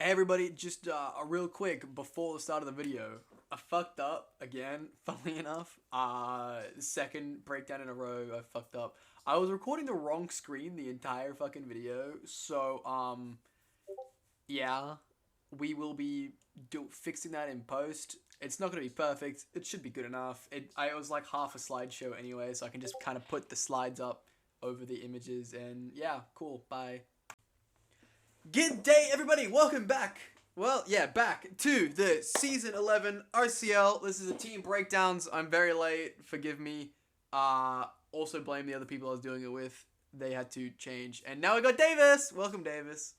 Hey everybody, just a real quick before the start of the video. I fucked up again, funnily enough. Second breakdown in a row, I fucked up. I was recording the wrong screen the entire fucking video, so yeah, we will be fixing that in post. It's not gonna be perfect. It should be good enough. It was like half a slideshow anyway, so I can just kind of put the slides up over the images, and yeah, cool. Bye. Good day, everybody. Welcome back. Well, yeah, back to the Season 11 RCL. This is a team breakdowns. I'm very late. Forgive me. Also blame the other people I was doing it with. They had to change. And now we got Davis. Welcome, Davis.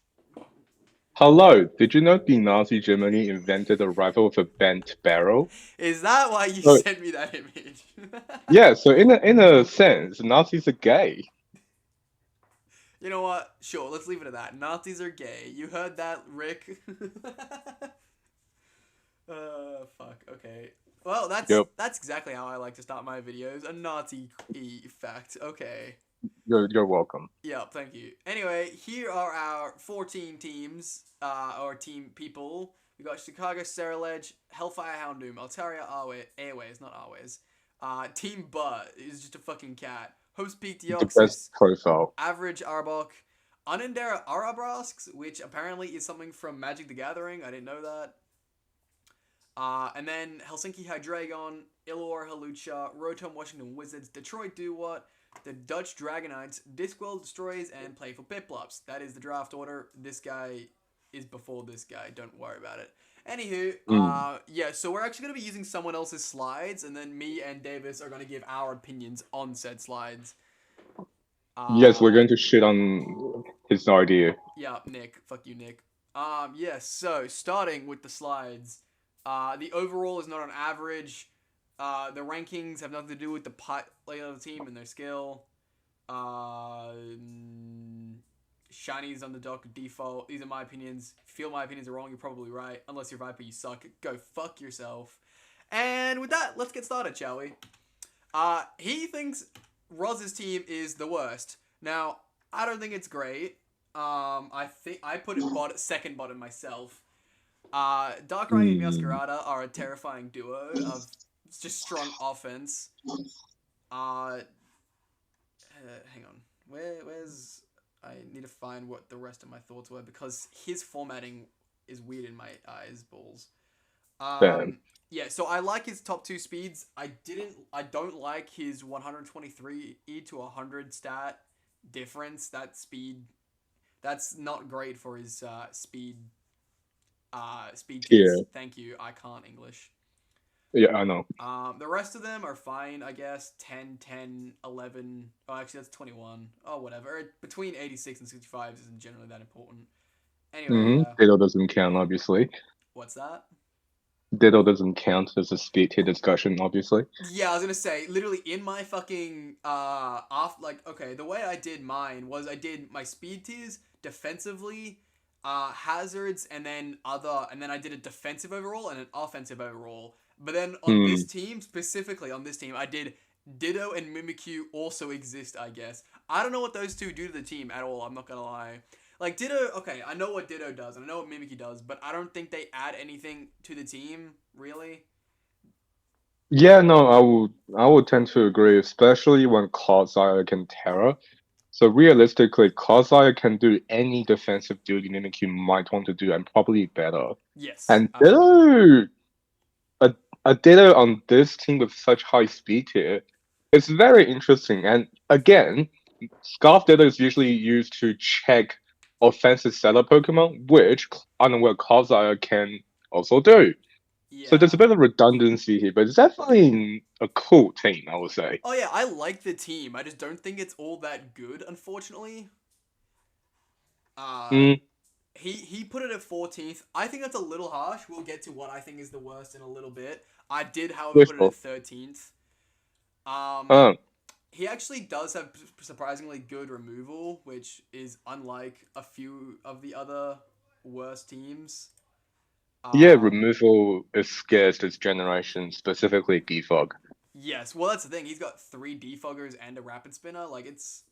Hello, did you know the Nazi Germany invented a rifle with a bent barrel? Is that why you So, sent me that image? yeah, so in a sense, Nazis are gay. You know what? Sure, let's leave it at that. Nazis are gay. You heard that, Rick? Fuck. Okay. Well, that's Yep, that's exactly how I like to start my videos. A Nazi fact. Okay. you're welcome. Yeah, thank you. Anyway, here are our 14 teams, or team people. We got Chicago Ceruledge, Hellfire Houndoom, Altaria Airways, not Airways. Team Butt is just a fucking cat. Host Peak The best Deoxys, profile. Average Arbok, Unanderra Urabrasks, which apparently is something from Magic the Gathering. I didn't know that. And then Helsinki Hydreigon, Illawarra Hawlucha, Rotom Washington Wizards, Detroit Dewott, the Dutch Dragonites, Discworld Destroyers, and Playful Piplups. That is the draft order. This guy is before this guy. Don't worry about it. Anywho, Mm. yeah, so we're actually going to be using someone else's slides, and then me and Davis are going to give our opinions on said slides. Yes, we're Uh, going to shit on his idea. yeah, Nick. Fuck you, Nick. Yes, so starting with the slides. The overall is not on average. The rankings have nothing to do with the player of the team and their skill. Uh, Shinies on the dock default. These are my opinions. If you feel my opinions are wrong, you're probably right. Unless you're Viper, you suck. Go fuck yourself. And with that, let's get started, shall we? He thinks Roz's team is the worst. Now, I don't think it's great. I think I put it second bottom myself. Darkrai and Mm. Masquerada are a terrifying duo of just strong offense. Uh, Hang on. Where's I need to find what the rest of my thoughts were because his formatting is weird in my eyes balls. Damn. Yeah, so I like his top two speeds. I don't like his 123 E to 100 stat difference. That speed that's not great for his speed Yeah, tiers. Thank you. I can't English. yeah, I know. The rest of them are fine, I guess. 10, 10, 11. Oh, actually, that's 21. Oh, whatever. Between 86 and 65 isn't generally that important. Anyway, yeah. Ditto doesn't count, obviously. What's that? Ditto doesn't count as a speed tier discussion, obviously. Yeah, I was gonna say, literally in my fucking okay, the way I did mine was I did my speed tiers defensively, hazards, and then I did a defensive overall and an offensive overall. But then on this Mm. team, specifically on this team, I did Ditto and Mimikyu also exist, I guess. I don't know what those two do to the team at all, I'm not gonna lie. Like Ditto, okay, I know what Ditto does, and I know what Mimikyu does, but I don't think they add anything to the team, really. Yeah, no, I would tend to agree, especially when Clodsire can Terra. So realistically, Clodsire can do any defensive duty Mimikyu might want to do, and probably better. Yes, And absolutely. a Ditto on this team with such high speed here, it's very interesting. And again, Scarf Ditto is usually used to check offensive setup Pokemon, which Unaware Clodsire can also do. So there's a Yeah. bit of redundancy here, but it's definitely a cool team, I would say. Oh yeah, I like the team. I just don't think it's all that good, unfortunately. Uh Mm, he put it at 14th. I think that's a little harsh. We'll get to what I think is the worst in a little bit. I did, however, put it at wishful. 13th. Um Uh, he actually does have surprisingly good removal, which is unlike a few of the other worst teams. yeah, Um removal is scarce this generation, specifically defog. yes, well that's the thing. He's got 3 defoggers and a rapid spinner. Like it's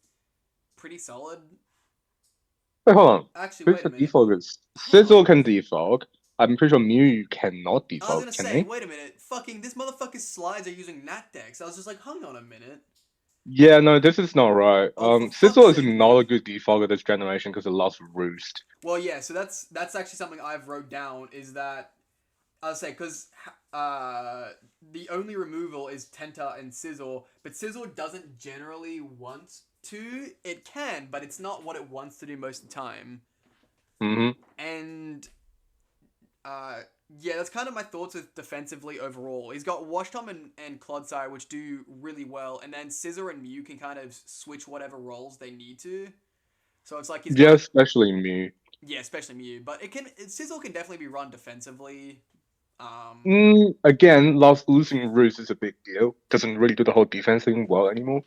pretty solid. Wait, hold on. Actually, Who's wait a the minute. defogger? Hang Sizzle on. can defog. I'm pretty sure Mew cannot I was defog, gonna can say, he? wait a minute. Fucking this motherfucker's slides are using Natdex. I was just like, hang on a minute. Yeah, no, this is not right. Oh, for fuck's Sizzle is sake, not a dude. good defogger this generation because it lost Roost. Well, yeah. So that's actually something I've wrote down. Is that I'll say because the only removal is Tenta and Sizzle, but Sizzle doesn't generally want to. It can, but it's not what it wants to do most of the time. Mm-hmm. And yeah, that's kind of my thoughts with defensively overall. He's got Washtom and Clodsire, which do really well, and then Scizor and Mew can kind of switch whatever roles they need to. So it's like he's Yeah, got especially Mew. yeah, especially Mew, but Sizzle can definitely be run defensively. Again, losing Roost is a big deal. Doesn't really do the whole defense thing well anymore.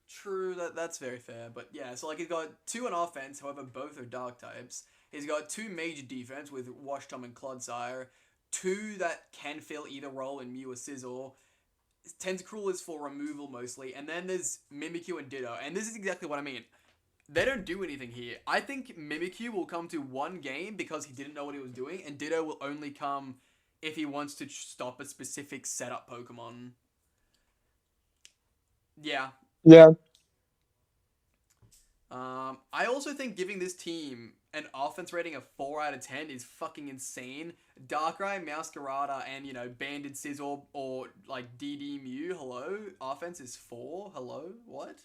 True, that's very fair, but yeah, so like he's got two on offense, however both are dark types. He's got two major defense with Washtom and Clodsire, two that can fill either role in Mew or Sizzle. Tentacruel is for removal mostly, and then there's Mimikyu and Ditto, and this is exactly what I mean. They don't do anything here. I think Mimikyu will come to one game because he didn't know what he was doing, and Ditto will only come if he wants to stop a specific setup Pokemon. Yeah. Yeah. I also think giving this team an offense rating of 4 out of 10 is fucking insane. Darkrai, Masquerada, and, you know, Banded Sizzle or, like, DD Mew, hello? Offense is 4? Hello? What?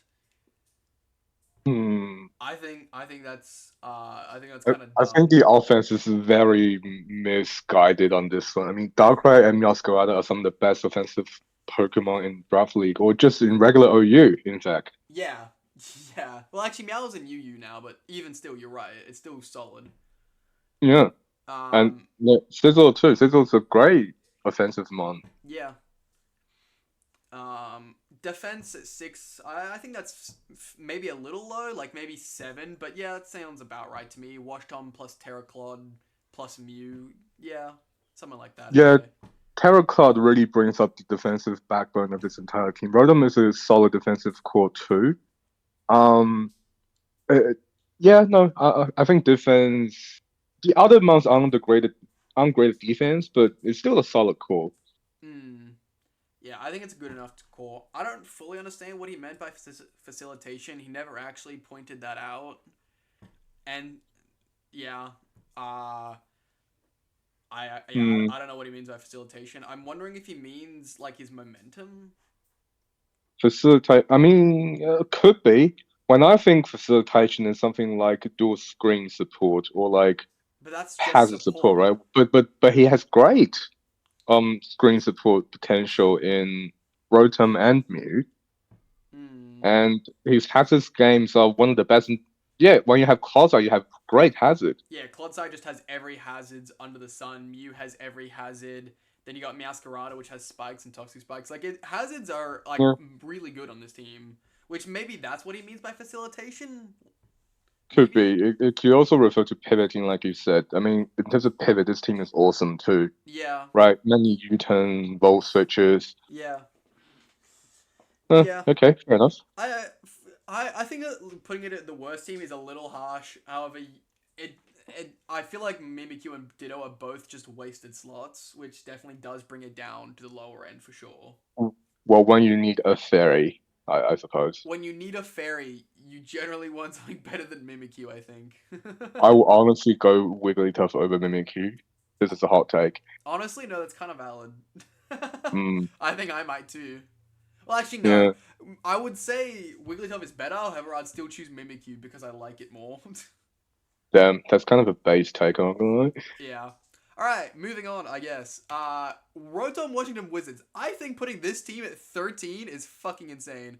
I think that's kind of I dumb. think the offense is very misguided on this one. I mean, Darkrai and Masquerada are some of the best offensive Pokemon in Draft League, or just in regular OU, in fact. Yeah. Yeah. Well, actually, Meow's in UU now, but even still, you're right. It's still solid. Yeah. And Sizzle too. Sizzle's a great offensive mon. Yeah. Defense at 6. I think that's maybe a little low, like maybe 7. But yeah, that sounds about right to me. Washtom plus Terraclod plus Mew. Yeah, something like that. Yeah, Anyway. Terracloud really brings up the defensive backbone of this entire team. Rotom is a solid defensive core too. Yeah, no, I think defense. The other mons aren't great defense, but it's still a solid core. Yeah, I think it's good enough to core. I don't fully understand what he meant by facilitation. He never actually pointed that out. And yeah, I don't know what he means by facilitation. I'm wondering if he means like his momentum. Facilitate. I mean, could be. When I think facilitation is something like dual screen support or like But that's just hazard support, right? But he has great screen support potential in Rotom and Mew. And his hazard games are one of the best. Yeah, when you have Clodsire, you have great hazard. Yeah, Clodsire just has every hazards under the sun. Mew has every hazard. Then you got Masquerada, which has spikes and toxic spikes. Like hazards are like really good on this team. Which maybe that's what he means by facilitation. Could be. It could also refer to pivoting, like you said. I mean, in terms of pivot, this team is awesome too. Yeah. Right? Many U-turn, roll switches. Yeah. Yeah. Okay, fair enough. I think that putting it at the worst team is a little harsh. However, I feel like Mimikyu and Ditto are both just wasted slots, which definitely does bring it down to the lower end for sure. Well, when you need a fairy, I suppose. When you need a fairy, you generally want something better than Mimikyu, I think. I will honestly go Wigglytuff over Mimikyu. This is a hot take. Honestly, no, that's kind of valid. I think I might too. Well, actually, no. Yeah. I would say Wigglytuff is better, however, I'd still choose Mimikyu because I like it more. Damn, that's kind of a base take, I'm not gonna lie. Yeah. Alright, moving on, I guess. Rotom Washington Wizards. I think putting this team at 13 is fucking insane.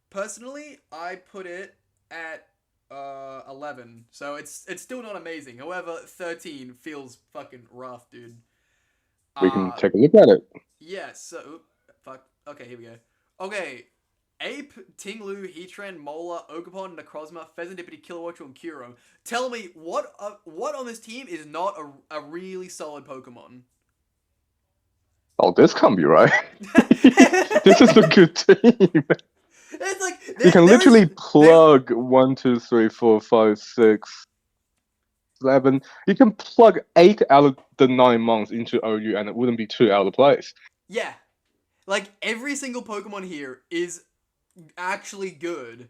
Personally, I put it at 11. So it's still not amazing. However, 13 feels fucking rough, dude. We can take a look at it. Yeah, so... Fuck. Okay, here we go. Okay. Ape, Tinglu, Heatran, Mola, Ogerpon, Necrozma, Pheasantipity, Kilowattrel, and Kyurem. Tell me, what on this team is not a really solid Pokemon? Oh, this can't be right. This is a good team. It's like... You can literally plug 1, 2, 3, 4, 5, 6... 7. You can plug 8 out of the 9 months into OU and it wouldn't be too out of place. Yeah. Like, every single Pokemon here is actually good.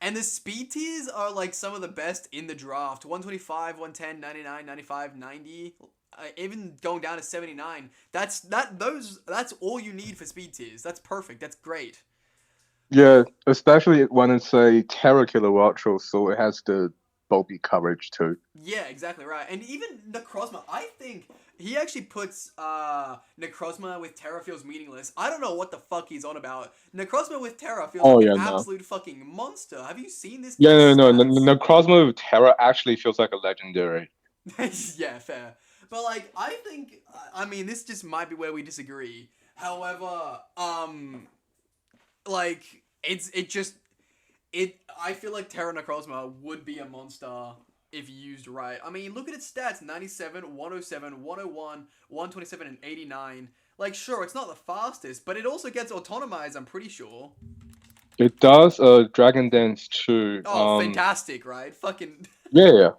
And the speed tiers are, like, some of the best in the draft. 125, 110, 99, 95, 90. Even going down to 79. That's all you need for speed tiers. That's perfect. That's great. Yeah, especially when it's a Terra Killer Watchel, so it has the bulky coverage too. Yeah, exactly right. And even Necrozma, I think he actually puts Necrozma with Terra feels meaningless. I don't know what the fuck he's on about. Necrozma with Terra feels like an absolute fucking monster. Have you seen this guy's no. stats? Necrozma with Terra actually feels like a legendary. Yeah, fair. But like, I think, I mean, this just might be where we disagree. However, like, I feel like Terra Necrozma would be a monster if used right. I mean, look at its stats: 97, 107, 101, 127, and 89. Like, sure, it's not the fastest, but it also gets autonomized, I'm pretty sure. It does Dragon Dance too. Oh, fantastic, right? Fucking... Yeah,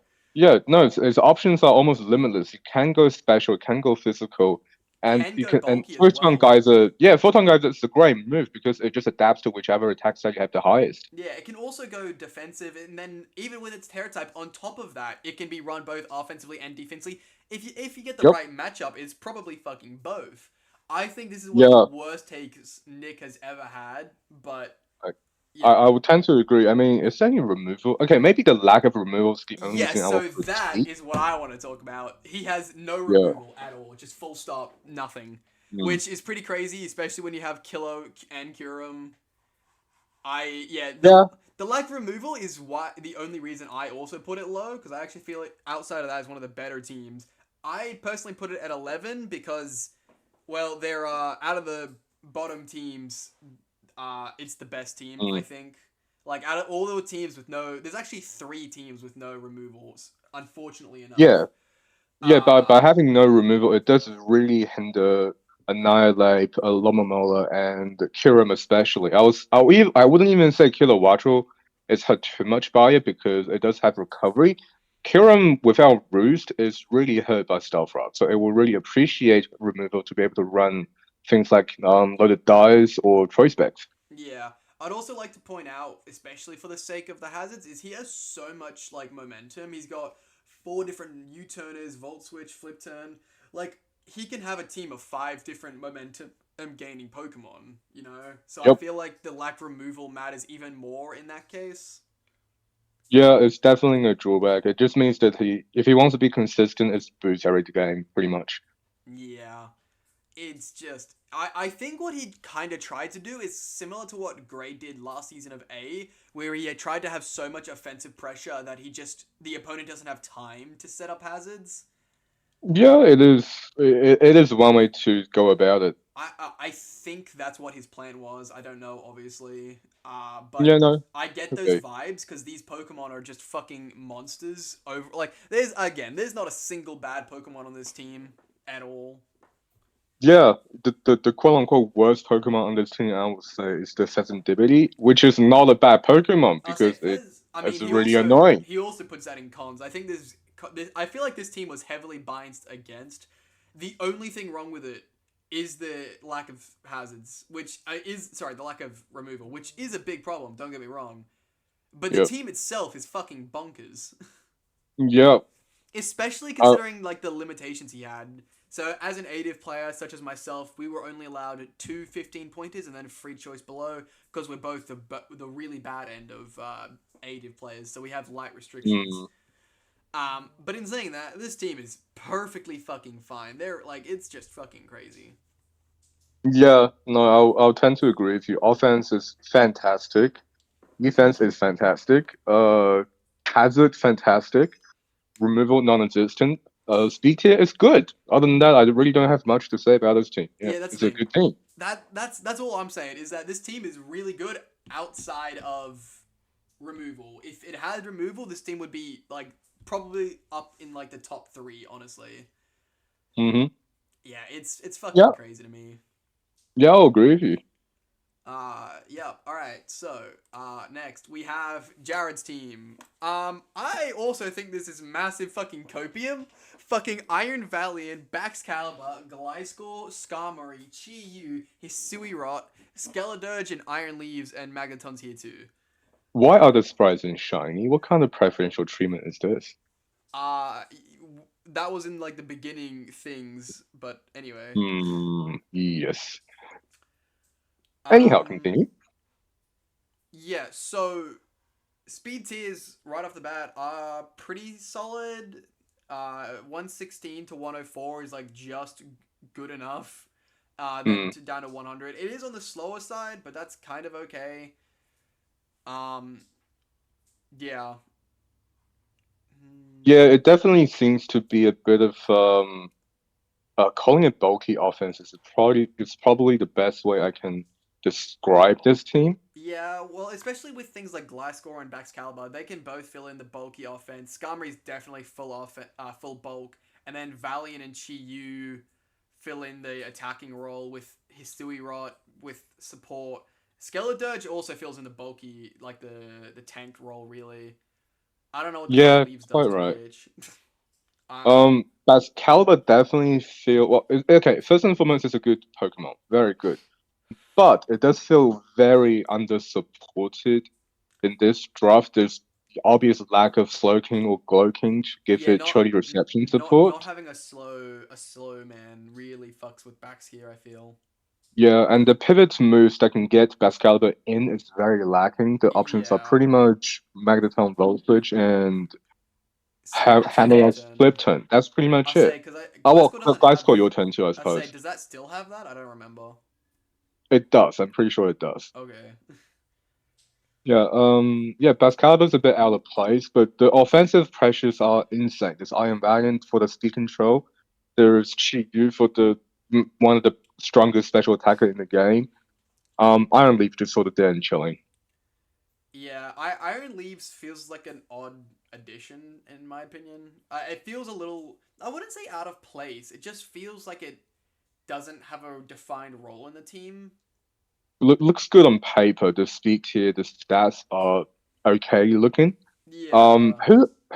no, its options are almost limitless. It can go special, it can go physical. And you can, and Photon Geyser, Photon Geyser is a great move because it just adapts to whichever attack style you have the highest. Yeah, it can also go defensive, and then even with its Terra type, on top of that, it can be run both offensively and defensively. If you get the right matchup, it's probably fucking both. I think this is one of the worst takes Nick has ever had, but... I would tend to agree. I mean, is there any removal? Okay, maybe the lack of removal is the only thing I would so that is what I want to talk about. He has no removal at all, just full stop, nothing. Which is pretty crazy, especially when you have Kilo and Kyurem. The lack of removal is the only reason I also put it low, because I actually feel it, outside of that, is one of the better teams. I personally put it at 11 because, well, they're out of the bottom teams... it's the best team, I think. Like, out of all the teams with no... There's actually 3 teams with no removals, unfortunately enough. Yeah, by having no removal, it does really hinder Annihilate, Lomomola, and Kyurem especially. I wouldn't even say Killer Watchel is hurt too much by it because it does have recovery. Kyurem without Roost is really hurt by Stealth Rock, so it will really appreciate removal to be able to run things like Loaded Dice or Choice Specs. Yeah. I'd also like to point out, especially for the sake of the hazards, is he has so much, like, momentum. He's got 4 different U-turners, Volt Switch, Flip Turn. Like, he can have a team of 5 different momentum gaining Pokemon, you know? So I feel like the lack of removal matters even more in that case. Yeah, it's definitely a drawback. It just means that if he wants to be consistent, it's boots every game, pretty much. Yeah. It's just... I think what he kind of tried to do is similar to what Gray did last season of A, where he had tried to have so much offensive pressure that the opponent doesn't have time to set up hazards. Yeah, it is. It is one way to go about it. I think that's what his plan was. I don't know, obviously. But I get those vibes because these Pokemon are just fucking monsters. There's not a single bad Pokemon on this team at all. Yeah, the quote-unquote worst Pokemon on this team, I would say, is the Sensitivity, which is not a bad Pokemon because it's really annoying. He also puts that in cons. I think I feel like this team was heavily biased against. The only thing wrong with it is the lack of hazards, the lack of removal, which is a big problem, don't get me wrong. But the team itself is fucking bonkers. Yeah. Especially considering, like, the limitations he had. So, as an ADIV player, such as myself, we were only allowed 2 15-pointers and then free choice below, because we're both the really bad end of ADIV players, so we have light restrictions. But in saying that, this team is perfectly fucking fine. It's just fucking crazy. Yeah, no, I'll tend to agree with you. Offense is fantastic. Defense is fantastic. Hazard, fantastic. Removal, non-existent. Speed tier is good. Other than that, I really don't have much to say about this team. Yeah, that's a good team. That's all I'm saying, is that this team is really good outside of removal. If it had removal, this team would be, like, probably up in, like, the top 3, honestly. Mm-hmm. Yeah, it's fucking crazy to me. Yeah, I'll agree with you. Yeah. All right. So, next we have Jared's team. I also think this is massive fucking copium. Fucking Iron Valiant, Baxcalibur, Gliscor, Skarmory, Chi-Yu, Hisuirot, Skeledirge, and Iron Leaves, and Magneton's here too. Why are the sprites in shiny? What kind of preferential treatment is this? Uh, that was in like the beginning things, but anyway. Yes. Anyhow, Um, continue. yeah. So speed tiers right off the bat are pretty solid. 116 to 104 is like just good enough. Then Hmm. down to 100. It is on the slower side, but that's kind of okay. Um, yeah. Yeah, it definitely seems to be a bit of calling it bulky offense is probably the best way I can describe this team. Yeah, well, especially with things like Gliscor and Baxcalibur, they can both fill in the bulky offense. Skarmory's definitely full bulk, and then Valiant and Chi-Yu fill in the attacking role with Hisuirot with support. Skeledirge also fills in the bulky, like the tank role. Really, I don't know what the Iron Yeah, Leaves does quite too, right. which. um, Does Caliber definitely feel well? Okay, first and foremost, it's a good Pokemon, very good, but it does feel very under supported in this draft. There's the obvious lack of Slowking or Glowking to give yeah, it truly reception not support. having a slow man really fucks with backs here. I feel. Yeah, and the pivot moves that can get Excalibur in is very lacking. The options are Yeah, pretty much Magneton Voltage and Hammer Flip Flip turn. Turn. That's pretty I much say it. because Oh well, Glasgow doesn't guys, have. call your turn too, I I say, suppose. does that still have that? I don't remember. It does. I'm pretty sure it does. Okay. Yeah. Excalibur's a bit out of place, but the offensive pressures are insane. There's Iron Valiant for the speed control. There's Chi-Yu for the one of the strongest special attacker in the game. Iron Leaf just sort of there and chilling. Yeah, Iron Leaves feels like an odd addition in my opinion. It feels a little. I wouldn't say out of place. It just feels like it doesn't have a defined role in the team. Looks good on paper. The speed tier, the stats are okay looking. Yeah.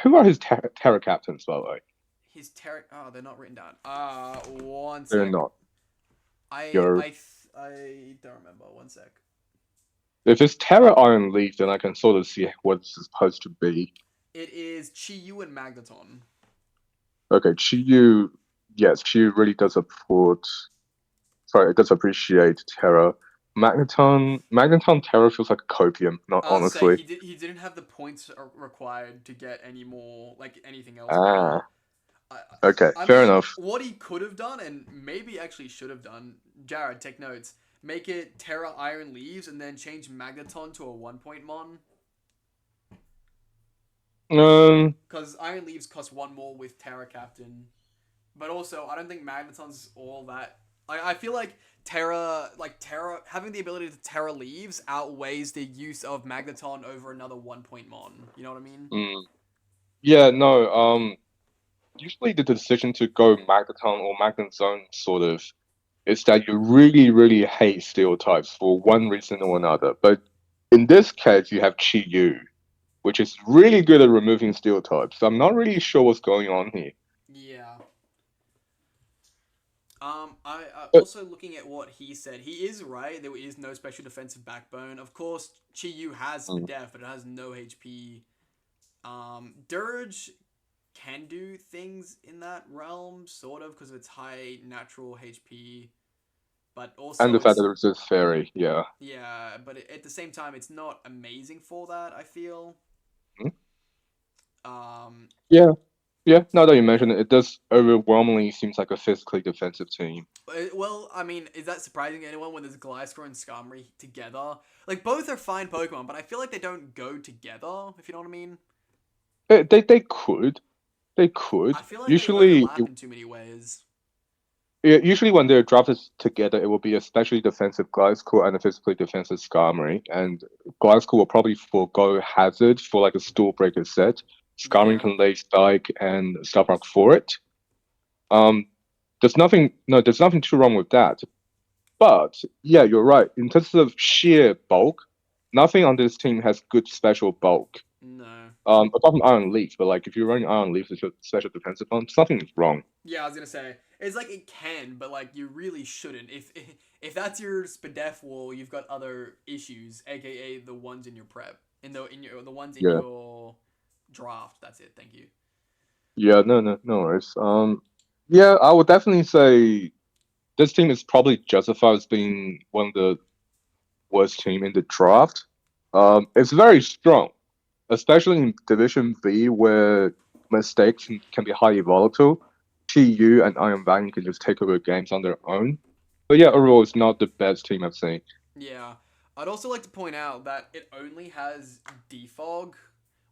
Who are his terror captains, by the way? His terror. Oh, they're not written down. One They're sec. not. I Yo, I I don't remember. One sec. if it's Terra Iron Leaf, then I can sort of see what it's supposed to be. It is Chi-Yu and Magneton. Okay, Chiyu, yes, Chiyu really does support. Sorry, it does appreciate Terra. Magneton Terra feels like a copium, not I'll say honestly. he didn't have the points required to get any more like anything else better. Ah, I okay, I fair mean, enough. what he could have done and maybe actually should have done, Jared, take notes. Make it Terra Iron Leaves and then change Magneton to a 1 point mon. Um, Because Iron Leaves cost one more with Terra Captain. But also, I don't think Magneton's all that. I feel like Terra, having the ability to Terra Leaves outweighs the use of Magneton over another 1 point mon. You know what I mean? mm, yeah, no. Usually the decision to go Magneton or Magnet Zone sort of is that you really, really hate steel types for one reason or another. But in this case, you have Chi Yu, which is really good at removing steel types. So I'm not really sure what's going on here. Yeah. I But also looking at what he said, he is right. There is no special defensive backbone. Of course, Chi-Yu has mm, def, but it has no HP. Dirge can do things in that realm, sort of, because of its high natural HP. But and also, the fact it's that it's just fairy, yeah. yeah. But at the same time, it's not amazing for that. I feel. Mm, Um. yeah, yeah. Now that you mention it, it does overwhelmingly seems like a physically defensive team. Well, I mean, is that surprising to anyone when there's Gliscor and Skarmory together? Like, both are fine Pokemon, but I feel like they don't go together, if you know what I mean. They I could. feel like they Usually, overlap in too many ways. yeah, usually when they're drafted together, it will be a specially defensive Gliscor and a physically defensive Skarmory, and Gliscor will probably forego Hazard for like a Stall Breaker set. Skarmory Yeah. can lay Spike and Stuff Rock for it. Um, there's nothing too wrong with that. But yeah, you're right. In terms of sheer bulk, nothing on this team has good special bulk. No. Apart from Iron Leaf, but like if you're running Iron Leaf as your special defensive one, something is wrong. Yeah, I was gonna say it's like it can, but like you really shouldn't. If that's your Spadef wall, you've got other issues, aka the ones in your prep, the ones in Yeah. your draft. That's it. Thank you. Yeah, no worries. Yeah, I would definitely say this team is probably justified as being one of the worst team in the draft. It's very strong, especially in Division B where mistakes can be highly volatile. TU and Iron Valley can just take over games on their own. But yeah, overall, it's not the best team I've seen. Yeah, I'd also like to point out that it only has defog,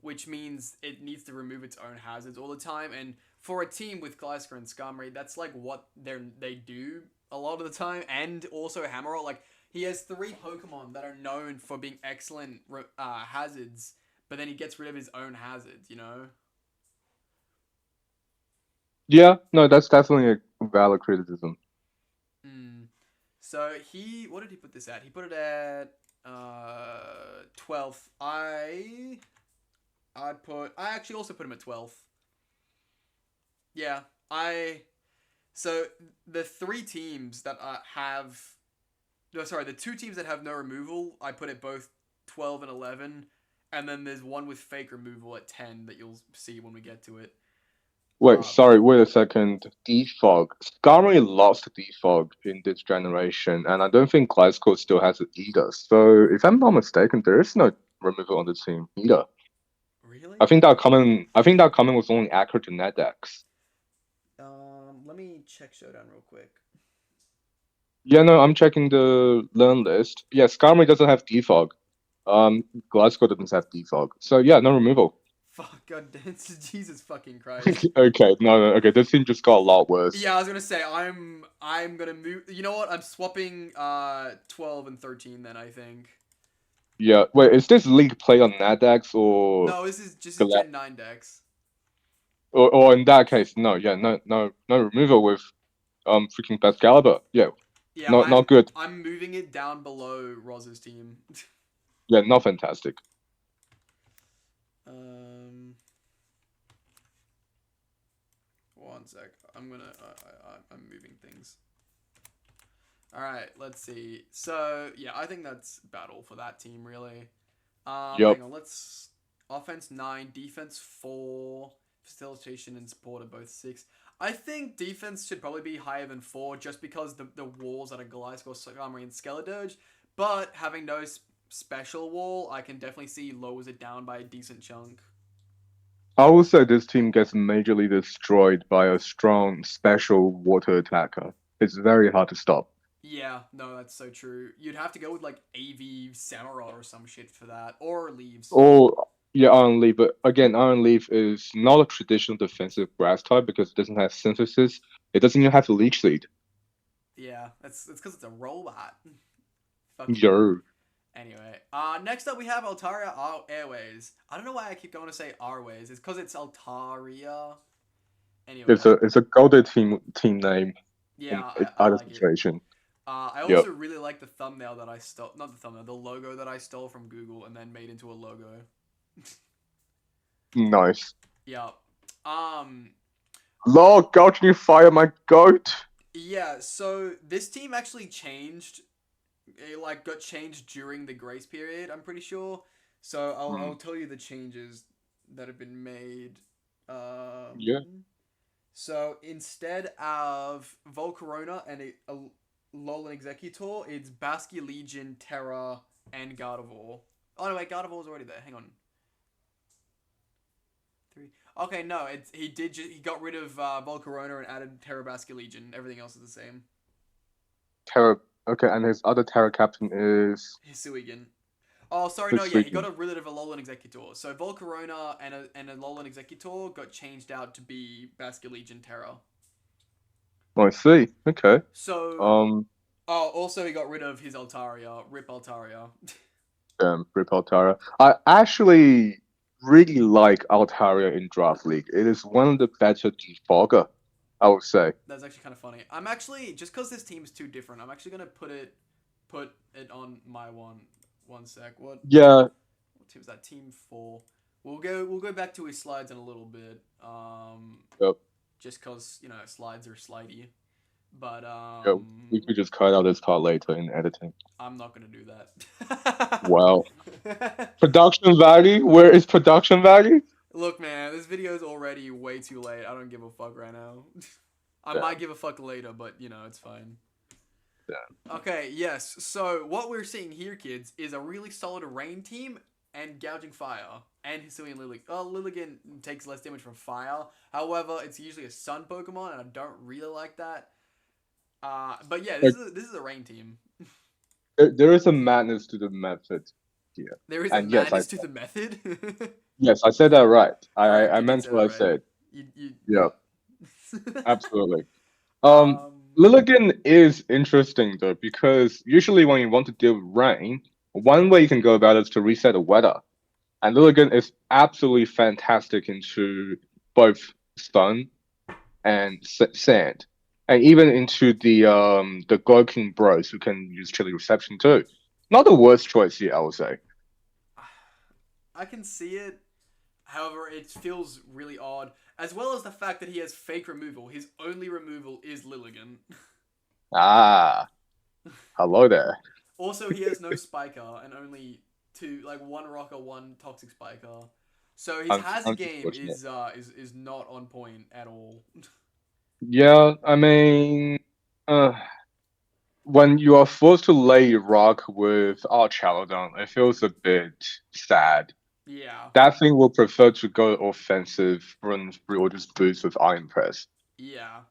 which means it needs to remove its own hazards all the time. And for a team with Glysker and Skarmory, that's like what they do a lot of the time. And also Hammerol, like he has 3 Pokemon that are known for being excellent hazards, but then he gets rid of his own hazards. You know. Yeah, no, that's definitely a valid criticism. Hmm. So what did he put this at? He put it at 12th. I actually also put him at 12th. Yeah, so the 3 teams that have no, sorry, the 2 teams that have no removal, I put at both 12 and 11, and then there's one with fake removal at 10 that you'll see when we get to it. Wait, sorry, wait a second. Defog. Skarmory lost Defog in this generation, and I don't think Glasgow still has it either. So, if I'm not mistaken, there is no removal on the team either. Really? I think that comment was only accurate to NetDex. Let me check Showdown real quick. Yeah, no, I'm checking the learn list. Yeah, Skarmory doesn't have Defog. Glasgow doesn't have Defog. So yeah, no removal. Fuck, god damn, Jesus fucking Christ. Okay, no, okay, this team just got a lot worse. Yeah, I was gonna say I'm gonna move. You know what? I'm swapping 12 and 13 then. I think. Yeah, wait, is this league play on NetDex or? No, this is just Gen 9 decks. Or in that case, no, yeah, no removal with freaking Excalibur. Yeah, Yeah, not good. I'm moving it down below Roz's team. Yeah, not fantastic. One sec. I'm moving things. All right, let's see. So yeah, I think that's battle for that team really. Yep. Hang on. Let's offense 9, defense 4, facilitation and support are both 6. I think defense should probably be higher than 4 just because the walls that are Gliscor, Skarmory, and Ceruledge. But having no special wall, I can definitely see lowers it down by a decent chunk. I will say this team gets majorly destroyed by a strong special water attacker. It's very hard to stop. Yeah, no, that's so true. You'd have to go with like AV Samurai or some shit for that, or Leaves. Or yeah, Iron Leaf. But again, Iron Leaf is not a traditional defensive grass type because it doesn't have synthesis. It doesn't even have Leech Seed. Yeah, it's because it's a robot. Yo. Anyway, next up we have Altaria Airways. I don't know why I keep going to say Airways. It's because it's Altaria. Anyway, It's a golden team name. Yeah, in I either like situation. it. I also really like the thumbnail that I stole. Not the thumbnail, the logo that I stole from Google and then made into a logo. Nice. Yeah. Lord, God, can you fire my goat? Yeah, so this team actually changed. It got changed during the grace period, I'm pretty sure. So I'll tell you the changes that have been made. Yeah. So instead of Volcarona and a Alolan Executor, it's Basculegion, Terra, and Gardevoir. Oh no, wait, Gardevoir's already there. Hang on. 3. Okay, no, he got rid of Volcarona and added Terra Basculegion. Everything else is the same. Terra. Okay, and his other Terra captain is Hisuigan. Oh, sorry, no, yeah, he got rid of Alolan Executor. So Volcarona and Alolan Executor got changed out to be Basculegion Terra. Oh, I see. Okay. So, also he got rid of his Altaria. Rip Altaria. Rip Altaria. I actually really like Altaria in Draft League. It is one of the better defogger. I would say. That's actually kind of funny. I'm actually, just because this team's too different, I'm actually gonna put it on my one sec. What Yeah. team is that? Team 4. We'll go back to his slides in a little bit. Yep. Just because slides are slidey. But Yep. We could just cut out this part later in editing. I'm not gonna do that. Well, production value? Where is production value? Look, man, this video is already way too late. I don't give a fuck right now. I Yeah. might give a fuck later, but it's fine. Yeah. Okay, yes. So what we're seeing here, kids, is a really solid rain team and gouging fire and Hisuian Lilligant. Lilligant takes less damage from fire. However, it's usually a sun Pokemon, and I don't really like that. But yeah, this is a rain team. There is a madness to the method here. There is a madness to the method. Yes, I said that right. Correct, I you meant did say what I that said. You Yeah, absolutely. Lilligant is interesting though, because usually when you want to deal with rain, one way you can go about it is to reset the weather. And Lilligant is absolutely fantastic into both sun and sand, and even into the Gurking Bros who can use chili reception too. Not the worst choice here, I would say. I can see it. However, it feels really odd, as well as the fact that he has fake removal. His only removal is Lilligant. Ah, hello there. Also, he has no Spiker and only one Rocker, one Toxic Spiker. So his hazard game is not on point at all. Yeah, I mean, when you are forced to lay rock with Archaludon, it feels a bit sad. Yeah. That thing will prefer to go offensive, run through, or just boost with Iron Press. Yeah.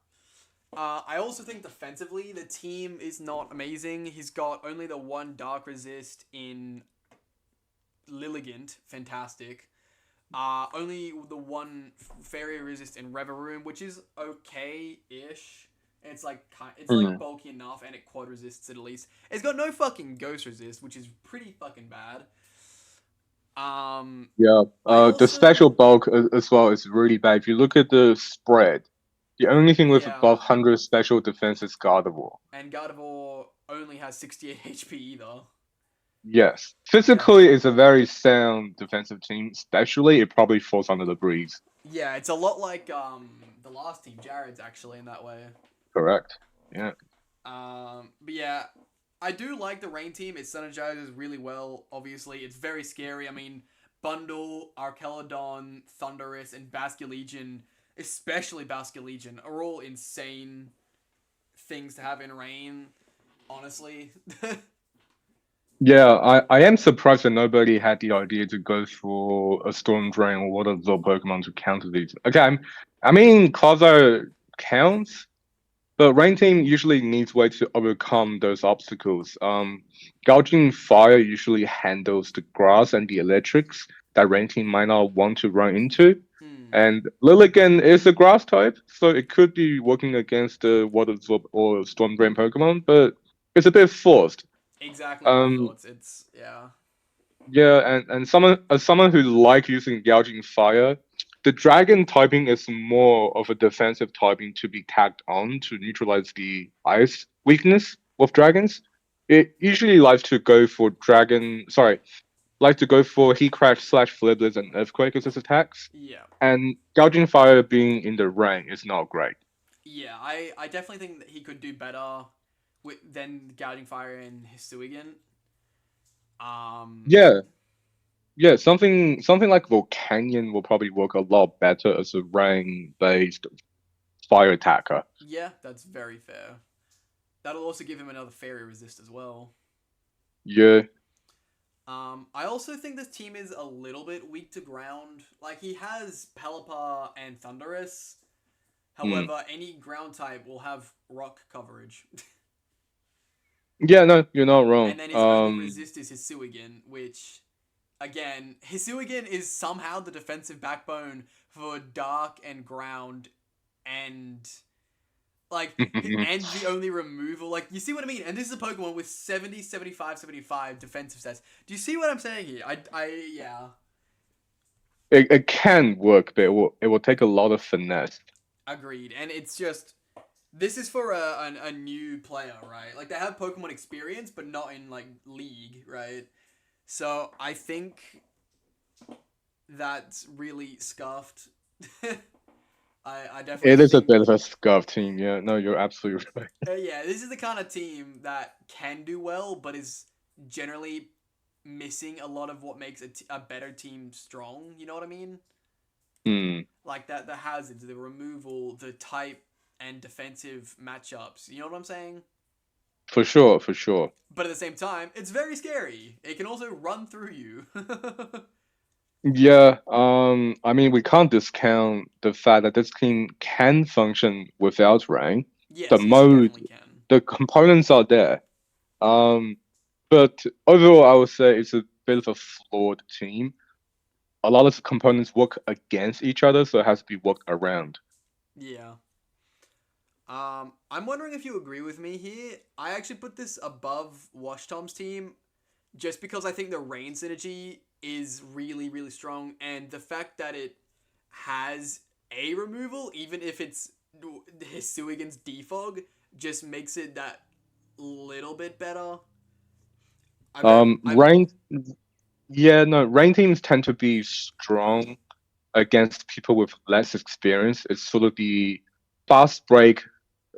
I also think defensively, the team is not amazing. He's got only the one Dark Resist in Lilligant, fantastic. Only the one Fairy Resist in Reveroom, which is okay-ish. And it's like bulky enough, and it quad resists it at least. It's got no fucking Ghost Resist, which is pretty fucking bad. The special bulk as well is really bad. If you look at the spread, the only thing with above 100 special defense is Gardevoir. And Gardevoir only has 68 HP either. Yes. Physically, it's a very sound defensive team. Especially, it probably falls under the breeze. Yeah, it's a lot like the last team, Jared's, actually, in that way. Correct. Yeah. But yeah, I do like the rain team. It synergizes really well, obviously. It's very scary. I mean, Bundle, Archelodon, Thundurus, and Basculegion, especially Basculegion, are all insane things to have in rain, honestly. Yeah, I am surprised that nobody had the idea to go for a Storm Drain or Water Absorb Pokemon to counter these. Okay, I mean, Quasar counts, but Rain Team usually needs way to overcome those obstacles. Gouging Fire usually handles the grass and the electrics that Rain Team might not want to run into. And Lilligant is a grass type, so it could be working against the Water Absorb or Storm Drain Pokemon, but it's a bit forced. Exactly my thoughts. It's Yeah, and someone who like using gouging fire, the dragon typing is more of a defensive typing to be tagged on to neutralize the ice weakness of dragons. It usually likes to go for Heat Crash / Flare Blitz and Earthquake as its attacks. Yeah. And gouging fire being in the rain is not great. Yeah, I definitely think that he could do better than gouging fire and Hisuian. Yeah, something like Volcanion will probably work a lot better as a rain-based fire attacker. Yeah, that's very fair. That'll also give him another fairy resist as well. Yeah. I also think this team is a little bit weak to ground. Like, he has Pelipper and Thundurus. However, any ground type will have rock coverage. Yeah, no, you're not wrong. And then his only resist is Hisuian, which, again, Hisuian is somehow the defensive backbone for dark and ground, and and the only removal. Like, you see what I mean? And this is a Pokemon with 70, 75, 75 defensive stats. Do you see what I'm saying here? Yeah. It can work, but it will take a lot of finesse. Agreed. And it's just, this is for a new player, right? Like, they have Pokemon experience, but not in, like, League, right? So, I think that's really scuffed. I definitely It is a think... bit of a scuff team. Yeah, no, you're absolutely right. Yeah, this is the kind of team that can do well, but is generally missing a lot of what makes a better team strong. You know what I mean? Hmm. Like that, the hazards, the removal, the type and defensive matchups. You know what I'm saying? For sure, for sure. But at the same time, it's very scary. It can also run through you. Yeah, I mean, we can't discount the fact that this team can function without rain. The Yes, yes, it mode, definitely can. the components are there. Um, but overall, I would say it's a bit of a flawed team. A lot of the components work against each other, so it has to be worked around. Yeah. I'm wondering if you agree with me here. I actually put this above Wash Tom's team just because I think the rain synergy is really, really strong, and the fact that it has a removal, even if it's Hisuigan's Defog, just makes it that little bit better. I'm Rain, yeah, no, rain teams tend to be strong against people with less experience. It's sort of the fast break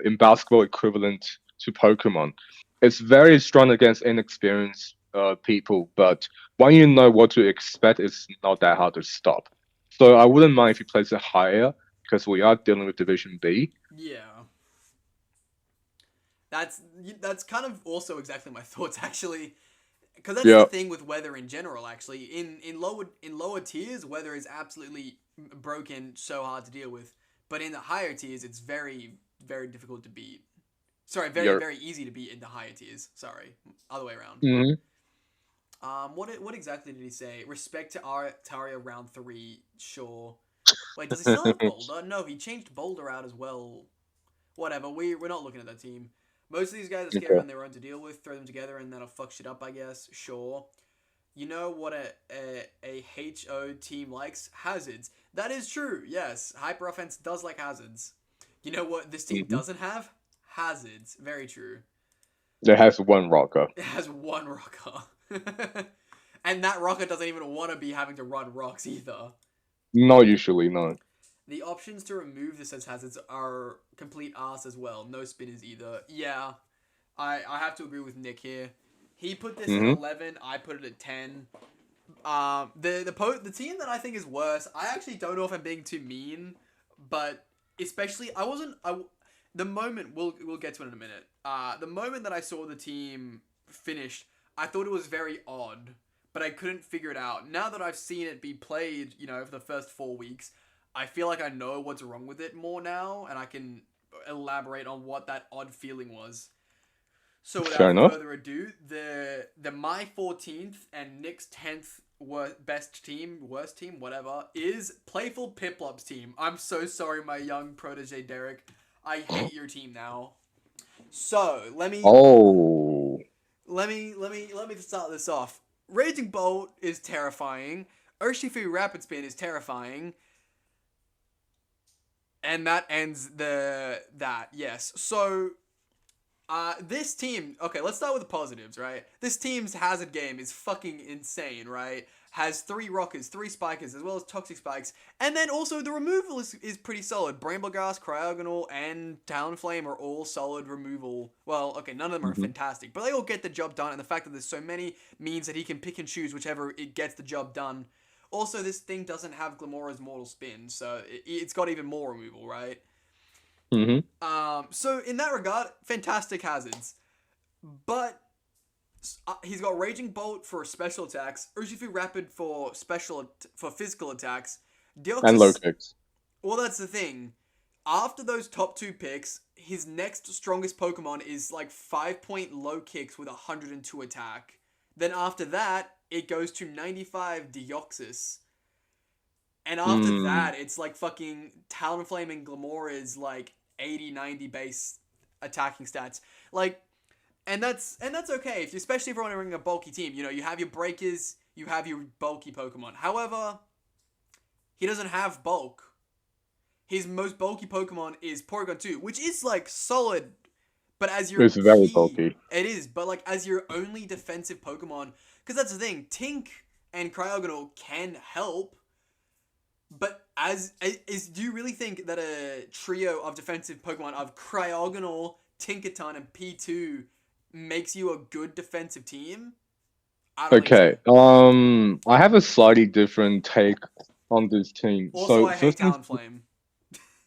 in basketball equivalent to Pokemon. It's very strong against inexperienced people, but when you know what to expect, it's not that hard to stop. So I wouldn't mind if you place it higher because we are dealing with Division B. yeah. That's kind of also exactly my thoughts actually. Because that's the Yeah, thing with weather in general. Actually, in lower tiers, weather is absolutely broken, so hard to deal with. But in the higher tiers, it's very very difficult to beat. Sorry, very yeah. very easy to beat in the higher tiers. Sorry, other way around. Hmm. What exactly did he say? Respect to Altaria round 3. Sure. Wait, does he still have Boulder? No, he changed Boulder out as well. Whatever. We're not looking at that team. Most of these guys are scary Okay. on their own to deal with. Throw them together and that'll fuck shit up, I guess. Sure. You know what a HO team likes? Hazards. That is true, yes. Hyper Offense does like hazards. You know what this team Hmm. doesn't have? Hazards. Very true. It has one rocker. It has one rocker. And that rocker doesn't even want to be having to run rocks either. Not usually, no. The options to remove this as hazards are complete ass as well. No spinners either. Yeah, I have to agree with Nick here. He put this at Hmm. 11. I put it at 10. The team that I think is worse. I actually don't know if I'm being too mean, but especially the moment we'll get to it in a minute. The moment that I saw the team finished, I thought it was very odd, but I couldn't figure it out. Now that I've seen it be played, for the first 4 weeks, I feel like I know what's wrong with it more now, and I can elaborate on what that odd feeling was. So Fair without enough. further ado, the my 14th and Nick's 10th worst team, whatever, is Playful Piplup's team. I'm so sorry, my young protege Derek. I hate your team now. So Oh. let me start this off. Raging Bolt is terrifying. Urshifu Rapid Spin is terrifying. And that ends yes. So this team, okay, let's start with the positives, right? This team's hazard game is fucking insane, right? Has 3 rockers, 3 spikers, as well as toxic spikes. And then also the removal is pretty solid. Bramblegrass, Cryogonal, and Talonflame are all solid removal. Well, okay, none of them are Hmm. fantastic, but they all get the job done, and the fact that there's so many means that he can pick and choose whichever it gets the job done. Also, this thing doesn't have Glamora's Mortal Spin, so it's got even more removal, right? Hmm. So in that regard, fantastic hazards. But he's got Raging Bolt for special attacks, Urshifu Rapid for for physical attacks, And low Deoxys. kicks. Well, that's the thing. After those top 2 picks, his next strongest Pokemon is like 5-point low kicks with 102 attack. Then after that, it goes to 95 Deoxys. And after Mm. that, it's like fucking Talonflame and Glamour is like 80, 90 base attacking stats. Like, and that's okay, especially if you're running a bulky team. You have your breakers, you have your bulky Pokemon. However, he doesn't have bulk. his most bulky Pokemon is Porygon 2, which is like solid, but as your It's very key, bulky. it is, but like as your only defensive Pokemon, because that's the thing, Tink and Cryogonal can help, but do you really think that a trio of defensive Pokemon of Cryogonal, Tinkaton, and P2 makes you a good defensive team? I don't think Okay. so. I have a slightly different take on this team. Also, So I hate first and Talonflame.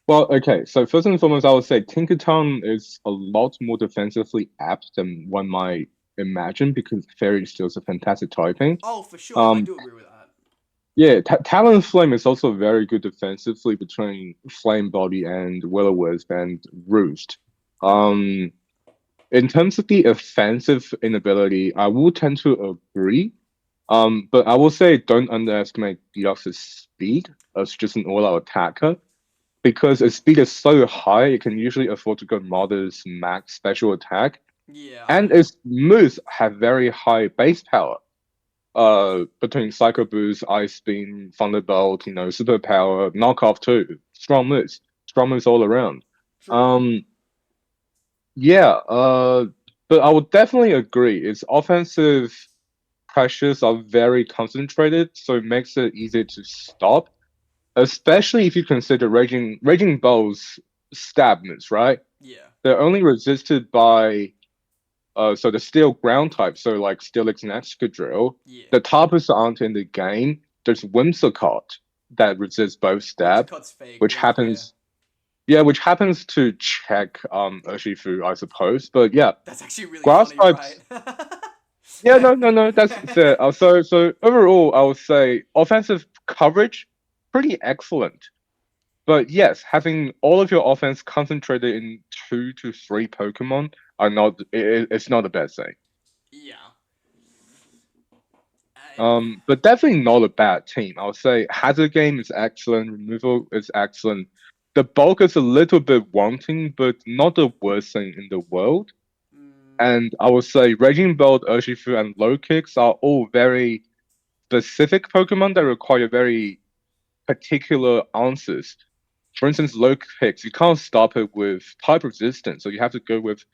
well, okay. So first and foremost, I would say Tinkerton is a lot more defensively apt than one might imagine because Fairy Steel is a fantastic typing. Oh, for sure, I do agree with that. Yeah, Talonflame is also very good defensively between Flame Body and Will-O-Wisp and Roost. In terms of the offensive inability, I will tend to agree. But I will say don't underestimate Deoxys' speed as just an all-out attacker. Because its speed is so high, it can usually afford to go modest max special attack. Yeah. And its moves have very high base power. Between Psycho Boost, Ice Beam, Thunderbolt, Super Power, Knockoff too. Strong moves. Strong moves all around. True. Yeah, but I would definitely agree. Its offensive pressures are very concentrated, so it makes it easier to stop. Especially if you consider Raging Bull's stab moves, right? Yeah. They're only resisted by so the steel ground type, so like Steelix and Excadrill. Yeah. The types aren't in the game. There's Whimsicott that resists both stab, Whimsicott's fake. which happens which happens to check Urshifu, I suppose. But yeah, That's actually really grass funny, types. right? Yeah, no, that's fair. So overall, I would say offensive coverage, pretty excellent. But yes, having all of your offense concentrated in 2 to 3 Pokemon are not. It's not a bad thing. Yeah. But definitely not a bad team. I would say Hazard Game is excellent. Removal is excellent. The bulk is a little bit wanting, but not the worst thing in the world. And I would say Raging Bolt, Urshifu, and Low Kicks are all very specific Pokemon that require very particular answers. For instance, Low Kicks, you can't stop it with type resistance, so you have to go with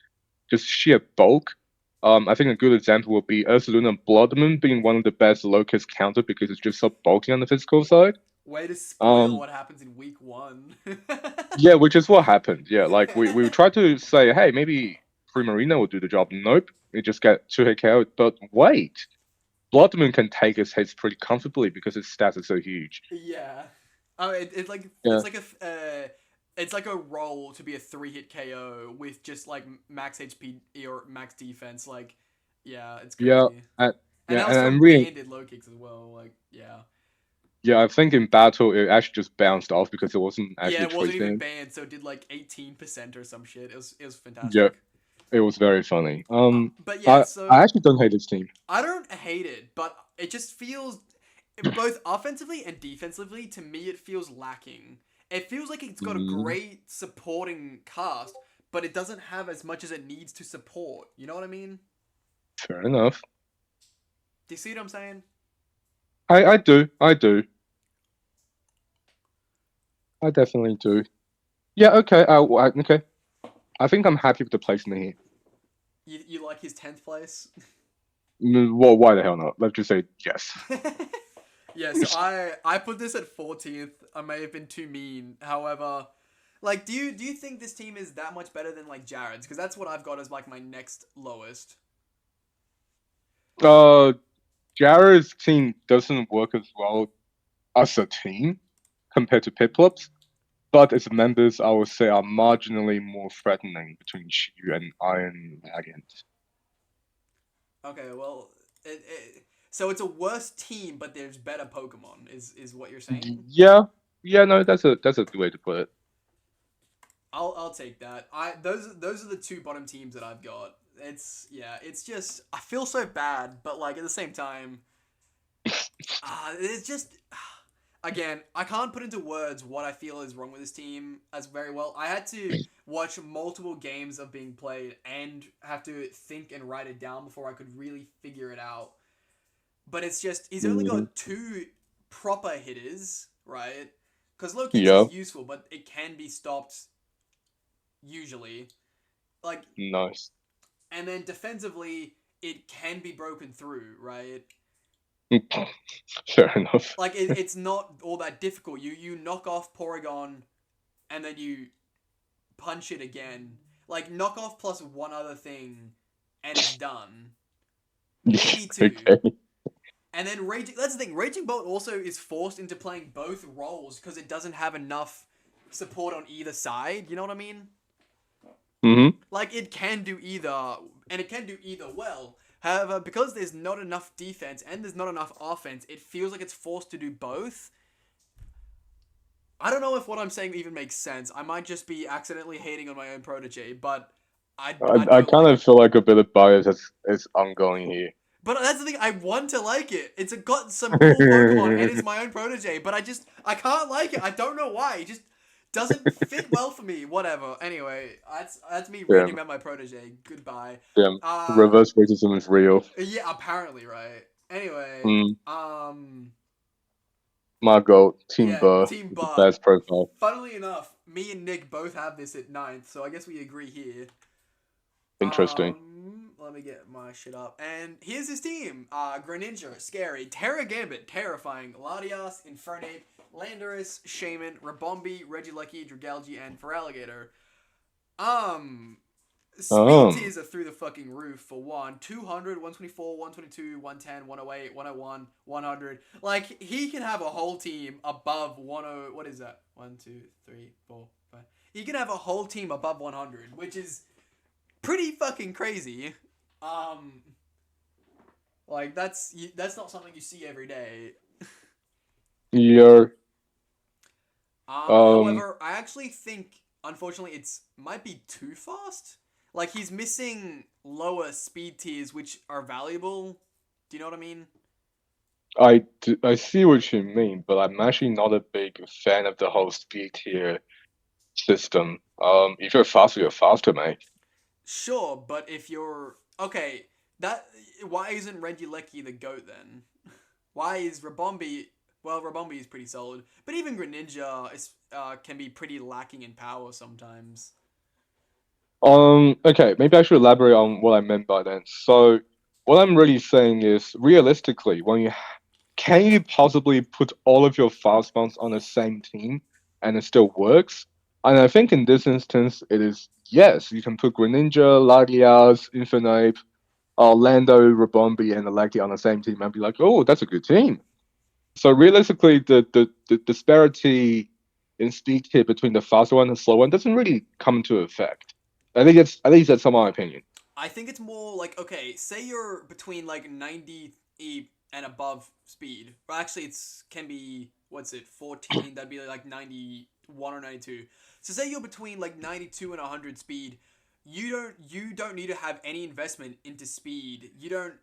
just sheer bulk. I think a good example would be Ursaluna Bloodmoon being one of the best low kicks counter because it's just so bulky on the physical side. Way to spoil what happens in week 1. Yeah, which is what happened. Yeah, like we tried to say, hey, maybe Primarina will do the job. Nope, it just get 2-hit KO. But wait, Bloodmoon can take his hits pretty comfortably because his stats are so huge. Yeah. Oh, it's Yeah. it's like a roll to be a 3-hit KO with just like max HP or max defense. Like, yeah, it's crazy. Yeah, and yeah, also and really, banded low kicks as well. Like, yeah. yeah, I think in battle it actually just bounced off because it wasn't Yeah, actually it wasn't even choice banned, so it did like 18% or some shit. It was fantastic. Yeah, it was very funny. But yeah, I actually don't hate this team. I don't hate it, but it just feels both offensively and defensively, to me, it feels lacking. It feels like it's got a great supporting cast, but it doesn't have as much as it needs to support. You know what I mean? Fair enough. Do you see what I'm saying? I do. I definitely do. Yeah, okay. Okay. I think I'm happy with the placement here. You like his 10th place? Well, why the hell not? Let's just say yes. Yeah, so I put this at 14th. I may have been too mean. However, like, do you think this team is that much better than like Jared's? Because that's what I've got as like my next lowest. Jared's team doesn't work as well as a team compared to Piplups, but its members, I would say, are marginally more threatening between Shu and Iron Valiant. Okay, well, so it's a worse team, but there's better Pokemon. Is what you're saying? Yeah, no, that's a good way to put it. I'll take that. Those are the 2 bottom teams that I've got. It's just I feel so bad, but like at the same time, it's just again, I can't put into words what I feel is wrong with this team as very well. I had to watch multiple games of being played and have to think and write it down before I could really figure it out. But it's just he's only got 2 proper hitters, right? Because low kicks Yeah. is useful, but it can be stopped usually. Like, Nice. and then defensively, it can be broken through, right? Fair enough. Like, it's not all that difficult. You knock off Porygon, and then you punch it again. Like, knock off plus one other thing, and it's done. Maybe two. Okay. And then Raging... That's the thing. Raging Bolt also is forced into playing both roles because it doesn't have enough support on either side. You know what I mean? Mm-hmm. Like, it can do either, and it can do either well. However, because there's not enough defense and there's not enough offense, it feels like it's forced to do both. I don't know if what I'm saying even makes sense. I might just be accidentally hating on my own protege, but I I don't kind like of it. feel like a bit of bias is ongoing here. But that's the thing, I want to like it. It's got some cool Pokemon, and it's my own protege, but I can't like it. I don't know why. It just doesn't fit well for me. Whatever. Anyway, that's me reading about my protege. Goodbye. Damn. Reverse racism is real. Yeah, apparently, right. Anyway, Margot, Team yeah, Burr, Team the Bar. best profile. Funnily enough, me and Nick both have this at 9th, so I guess we agree here. Interesting. Let me get my shit up. And here's his team. Greninja, Scary, Terra Gambit, Terrifying, Latias, Infernape, Landorus, Shaman, Rabombi, Regieleki, Dragalge, and Feraligatr. Speed tiers are through the fucking roof for 200, 124, 122, 110, 108, 101, 100. Like, he can have a whole team above 10. What is that? 1, 2, 3, 4, 5. He can have a whole team above 100, which is pretty fucking crazy. Like, that's not something you see every day. Yeah. However, I actually think, unfortunately, it's might be too fast. Like, he's missing lower speed tiers, which are valuable. Do you know what I mean? I see what you mean, but I'm actually not a big fan of the whole speed tier system. If you're faster, you're faster, mate. Sure, but if you're... Okay, why isn't Regieleki the GOAT, then? Why is Rabombi... Well, Rabombi is pretty solid, but even Greninja can be pretty lacking in power sometimes. Okay, maybe I should elaborate on what I meant by that. So, what I'm really saying is, realistically, can you possibly put all of your fast ones on the same team and it still works? And I think in this instance, it is yes. You can put Greninja, Latias, Infernape, Lando, Rabombi, and Electi on the same team and be like, oh, that's a good team. So realistically, the disparity in speed tier between the faster one and the slow one doesn't really come into effect. At least that's my opinion. I think it's more like, okay, say you're between like 90 and above speed. Well, actually, can be, 14? That'd be like 91 or 92. So say you're between like 92 and 100 speed. You don't need to have any investment into speed. You don't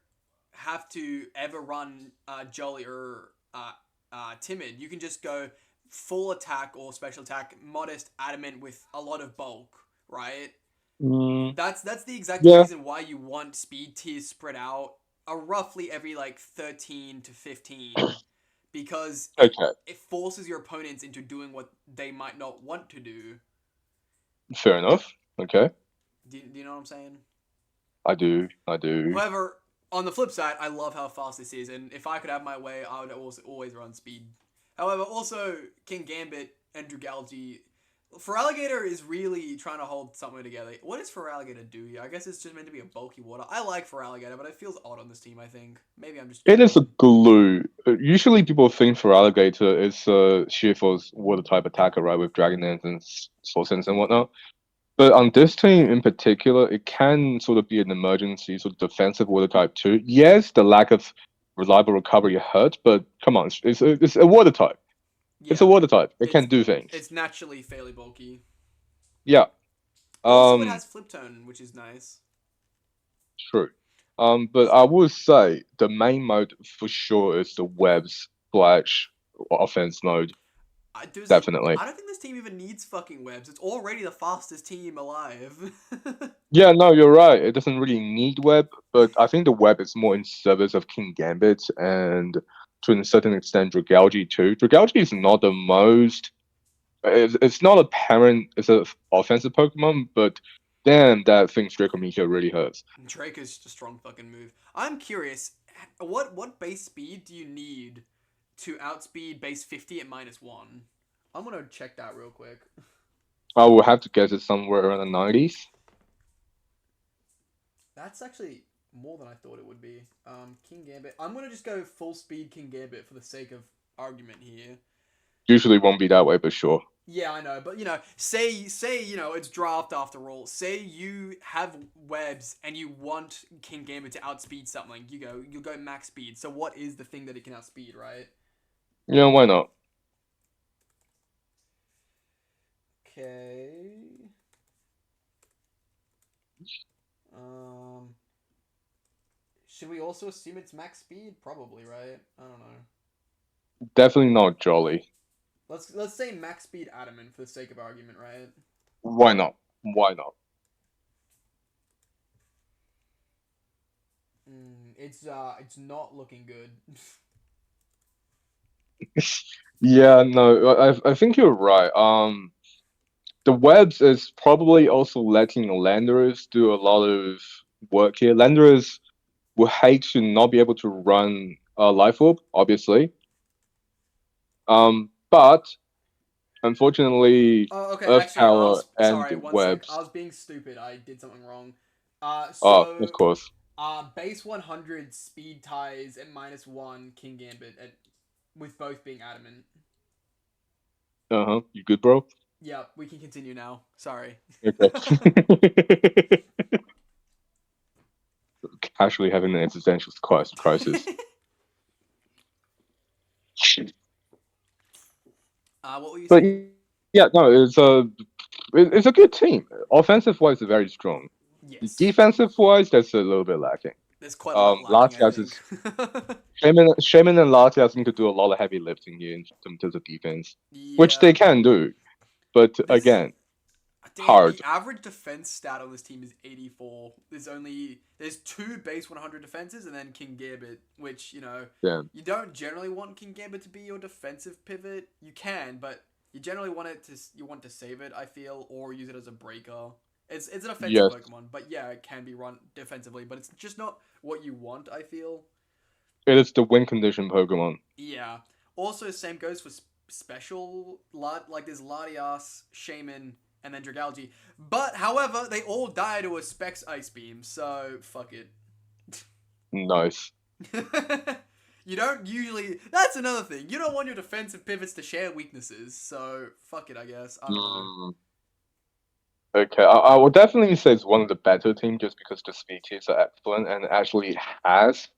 have to ever run Jolly or Timid. You can just go full attack or special attack, modest, adamant with a lot of bulk, right? That's the exact reason why you want speed tiers spread out roughly every like 13 to 15, because it forces your opponents into doing what they might not want to do. Fair enough. Okay. Do you know what I'm saying? I do. However, on the flip side, I love how fast this is, and if I could have my way, I would always run speed. However, also King Gambit and Dragalge, Feraligatr is really trying to hold something together. What does Feraligatr do? I guess it's just meant to be a bulky water. I like Feraligatr, but it feels odd on this team, I think. Maybe I'm just... It is a glue. Usually people think Feraligatr is Shearfor's water type attacker, right, with Dragon Dance and Soul Sense and whatnot. But on this team in particular, it can sort of be an emergency sort of defensive water type too. Yes, the lack of reliable recovery hurt, but come on, it's a water type. Yeah, it's a water type. It can do things. It's naturally fairly bulky. Yeah. Also, it has Flip Tone, which is nice. True. But I would say the main mode for sure is the webs / offense mode. Definitely. I don't think this team even needs fucking webs. It's already the fastest team alive. Yeah, no, you're right. It doesn't really need web, but I think the web is more in service of King Gambit and to a certain extent Dragalge too. Dragalge is not the most It's not apparent it's an offensive Pokemon, but damn, that thing's Draco Meteor really hurts. Drake is just a strong fucking move. I'm curious, what base speed do you need to outspeed base 50 at -1? I'm gonna check that real quick. I will have to guess it's somewhere around the 90s. That's actually more than I thought it would be. King Gambit. I'm gonna just go full speed King Gambit for the sake of argument here. Usually won't be that way, but sure. Yeah, I know, but say it's draft after all. Say you have webs and you want King Gambit to outspeed something. You go max speed. So what is the thing that it can outspeed, right? Yeah, why not? Okay. Should we also assume it's max speed? Probably, right? I don't know. Definitely not Jolly. Let's say max speed Adamant for the sake of argument, right? Why not? Why not? It's not looking good. Yeah, no, I think you're right. The webs is probably also letting Landers do a lot of work here. Landers will hate to not be able to run a Life Orb, obviously. But unfortunately, Oh, okay. Earth Actually, Power and sorry. One sec. webs. I was being stupid. I did something wrong. Oh, of course. Base 100 speed ties at -1 King Gambit with both being Adamant. You good, bro? Yeah, we can continue now. Sorry. Okay. Casually having an existential crisis. What were you But saying? yeah, no, it's a good team. Offensive wise, very strong. Yes. Defensive wise, that's a little bit lacking. There's quite a lot lacking, I think. Shaman and Latias need to do a lot of heavy lifting here in terms of defense, which Yeah. they can do. But again, hard. The average defense stat on this team is 84. There's 2 base 100 defenses and then King Gambit, which Damn. you don't generally want King Gambit to be your defensive pivot. You can, but you generally want to save it, I feel, or use it as a breaker. It's an offensive Pokemon, but yeah, it can be run defensively, but it's just not what you want, I feel. It is the win condition Pokemon. Yeah. Also, same goes for special like there's Latias, Shaman, and then Dragalge. But however, they all die to a Specs Ice Beam, so fuck it. Nice. You don't usually. That's another thing. You don't want your defensive pivots to share weaknesses, so fuck it, I guess. I don't know. Okay, I will definitely say it's one of the better teams just because the speed tiers are excellent and actually has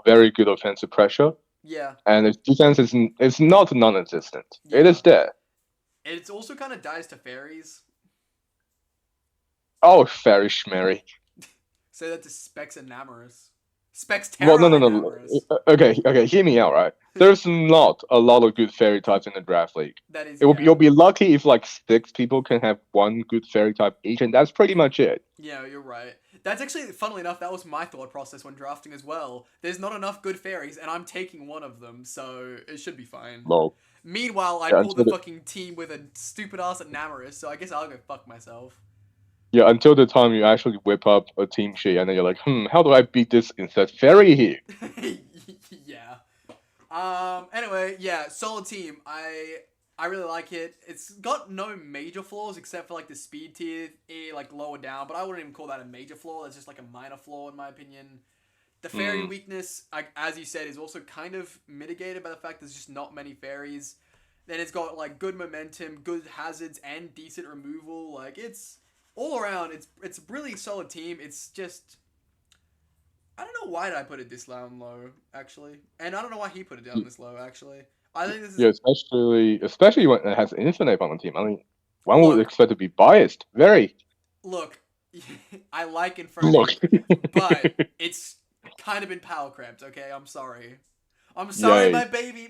very good offensive pressure. Yeah. And its defense is not non-existent. Yeah. It is there. It's also kind of dies to fairies. Oh, fairy schmerry. Say that to Specs and Namorous. Specs Terra. Well, no. Okay, hear me out, right? There's not a lot of good fairy types in the draft league. That is. You'll be lucky if like 6 people can have one good fairy type each, and that's pretty much it. Yeah, you're right. That's actually, funnily enough, that was my thought process when drafting as well. There's not enough good fairies, and I'm taking one of them, so it should be fine. Lol. Meanwhile, I pulled the fucking team with a stupid ass at Namorous, so I guess I'll go fuck myself. Yeah, until the time you actually whip up a team sheet, and then you're like, how do I beat this insect fairy here? Yeah. Anyway, yeah, solid team. I really like it. It's got no major flaws except for like the speed tier, like lower down, but I wouldn't even call that a major flaw. That's just like a minor flaw in my opinion. The fairy weakness, as you said, is also kind of mitigated by the fact there's just not many fairies. Then it's got like good momentum, good hazards, and decent removal. Like it's all around, it's a really solid team. It's just, I don't know why did I put it this down low, actually, and I don't know why he put it down this low, actually. I think this is... Yeah, especially when it has Infinite on the team. I mean, one would expect to be biased. Very. Look, I like Inferno, but it's kind of been power cramped. Okay, I'm sorry. I'm sorry, Yay.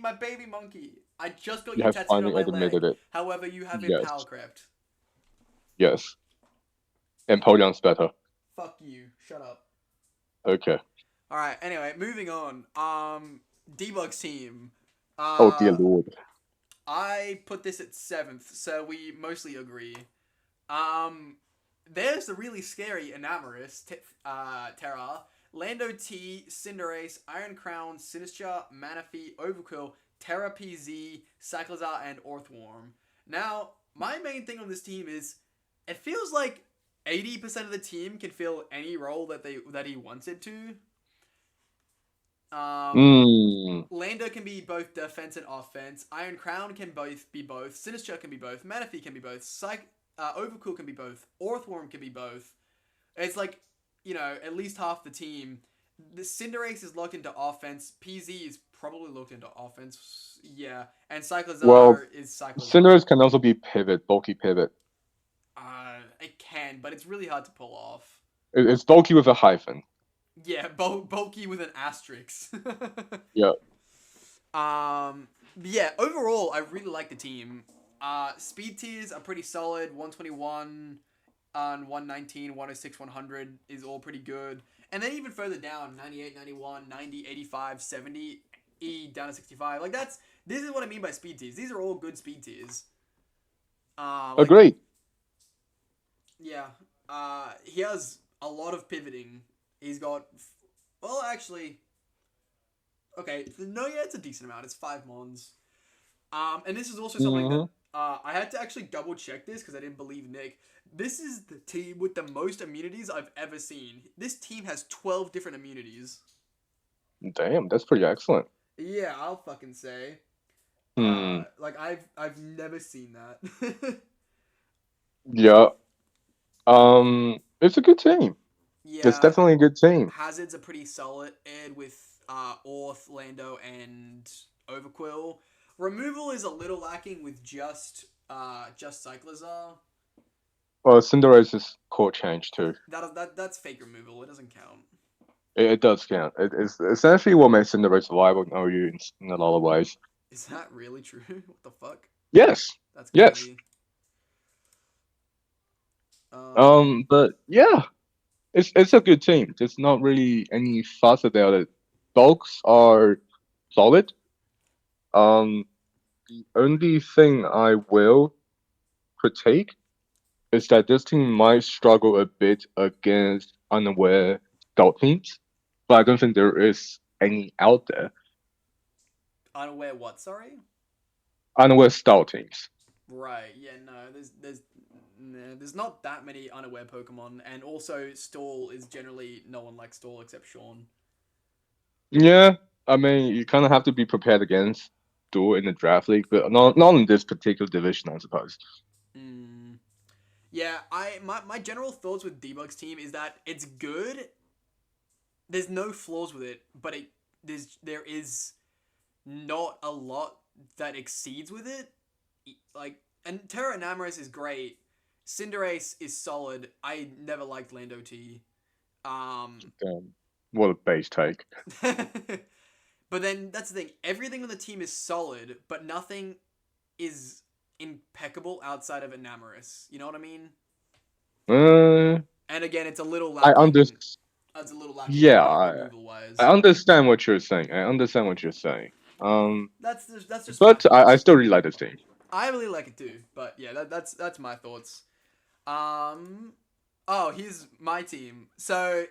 my baby monkey. I just got you tattooed on my leg. It. However, you have been power cramped. Yes. And Polygon's better. Fuck you. Shut up. Okay. Alright, anyway, moving on. Debug's team. Oh dear lord. I put this at 7th, so we mostly agree. There's the really scary Enamorus, Terra, Lando T, Cinderace, Iron Crown, Sinistcha, Manaphy, Overkill, Terra PZ, Cyclizar, and Orthworm. Now, my main thing on this team is, it feels like 80% of the team can fill any role that he wants it to. Lando can be both defense and offense. Iron Crown can both be both. Sinistcha can be both. Manaphy can be both. Overcool can be both. Orthworm can be both. It's like, at least half the team. The Cinderace is locked into offense. PZ is probably locked into offense. Yeah. And Cyclizar is Cyclizar. Cinderace can also be pivot, bulky pivot. It can, but it's really hard to pull off. It's bulky with a hyphen. Yeah, bulky with an asterisk. Yeah. Yeah, overall, I really like the team. Speed tiers are pretty solid. 121 and 119, 106, 100 is all pretty good. And then even further down, 98, 91, 90, 85, 70, E down to 65. Like, this is what I mean by speed tiers. These are all good speed tiers. Agreed. Yeah. He has a lot of pivoting. He's got... Well, actually... Okay. No, yeah, it's a decent amount. It's 5 mons. And this is also something that... I had to actually double check this because I didn't believe Nick. This is the team with the most immunities I've ever seen. This team has 12 different immunities. Damn, that's pretty excellent. Yeah, I'll fucking say. Like, I've never seen that. Yeah. It's a good team. Yeah. It's definitely a good team. Hazards are pretty solid with Orth, Lando, and Overquill. Removal is a little lacking with just Cyclizar. Well, Cinderace's core change too. That's fake removal. It doesn't count. It does count. It's essentially what makes Cinderace viable in OU in a lot of ways. Is that really true? What the fuck? Yes. That's crazy. Yes. But yeah, it's a good team. There's not really any fuss about it. Bulks are solid. The only thing I will critique is that this team might struggle a bit against unaware scout teams, but I don't think there is any out there. Unaware what? Sorry. Unaware scout teams. Right. Yeah. No. There's not that many unaware Pokemon, and also Stall is generally no one likes Stall except Sean. Yeah, I mean you kind of have to be prepared against Duel in the draft league, but not in this particular division, I suppose. Yeah, my general thoughts with Debug's team is that it's good. There's no flaws with it, but there is not a lot that exceeds with it. Like, and Terra Enamorus is great. Cinderace is solid. I never liked Lando T. Damn, what a base take. But then that's the thing. Everything on the team is solid, but nothing is impeccable outside of Enamorus. You know what I mean? And again, it's a little lacking. It's a little lacking. Yeah, I understand what you're saying. That's just. But I still really like this team. I really like it too. But yeah, that's my thoughts. Oh, here's my team. So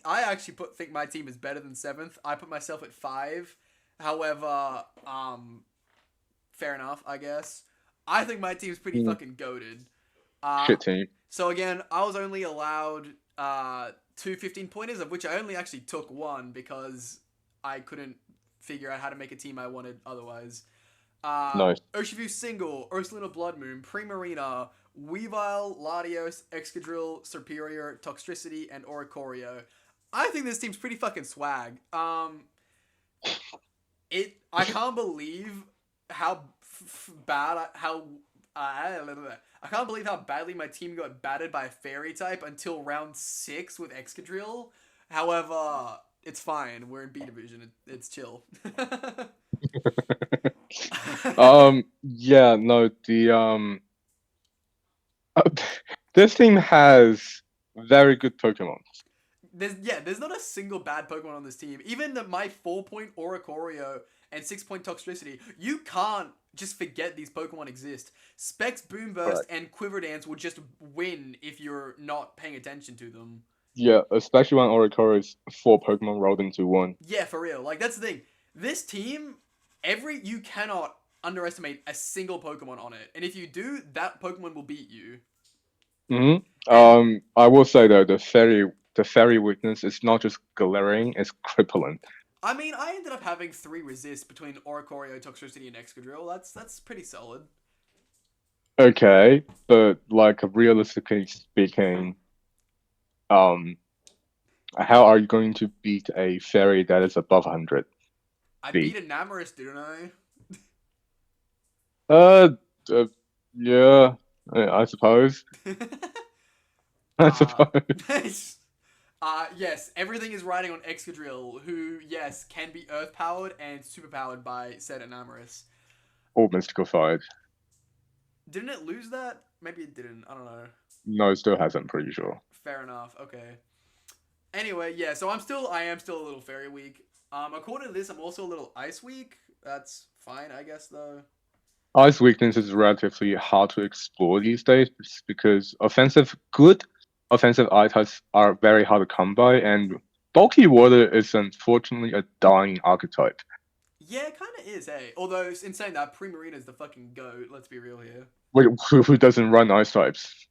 I actually think my team is better than 7th. I put myself at 5. However, fair enough, I guess. I think my team's pretty fucking goated. Shit team. So again, I was only allowed 2 15-pointers, of which I only actually took 1 because I couldn't figure out how to make a team I wanted otherwise. Nice. Urshifu Single, Ursaluna Bloodmoon, Primarina, Weavile, Latios, Excadrill, Superior, Toxtricity, and Oricorio. I think this team's pretty fucking swag. I can't believe how I can't believe how badly my team got battered by a fairy type until round 6 with Excadrill. However, it's fine. We're in B division. It's chill. Yeah, no, this team has very good Pokemon. There's not a single bad Pokemon on this team. Even my 4-point Oricorio and 6-point Toxtricity. You can't just forget these Pokemon exist. Specs, Boomburst, and Quiver Dance will just win if you're not paying attention to them. Yeah, especially when Oricorio is 4 Pokemon rolled into 1. Yeah, for real. Like, that's the thing. This team, you cannot underestimate a single Pokemon on it. And if you do, that Pokemon will beat you. I will say though, the fairy weakness is not just glaring, it's crippling. I mean, I ended up having 3 resists between Oricorio, Toxtricity, and Excadrill. That's pretty solid. Okay, but like realistically speaking, how are you going to beat a fairy that is above 100? I beat a Namarus, didn't I? Yeah, I suppose. I suppose. Yes, everything is riding on Excadrill, who, yes, can be earth-powered and super-powered by said Namarus. Or mystical-fied. Didn't it lose that? Maybe it didn't. I don't know. No, it still hasn't, pretty sure. Fair enough. Okay. Anyway, yeah, so I am still a little fairy weak. According to this, I'm also a little ice weak. That's fine, I guess, though. Ice weakness is relatively hard to explore these days because good offensive items are very hard to come by, and bulky water is unfortunately a dying archetype. Yeah, it kind of is, hey. Although, in saying that, Primarina is the fucking GOAT, let's be real here. Wait, who doesn't run ice types?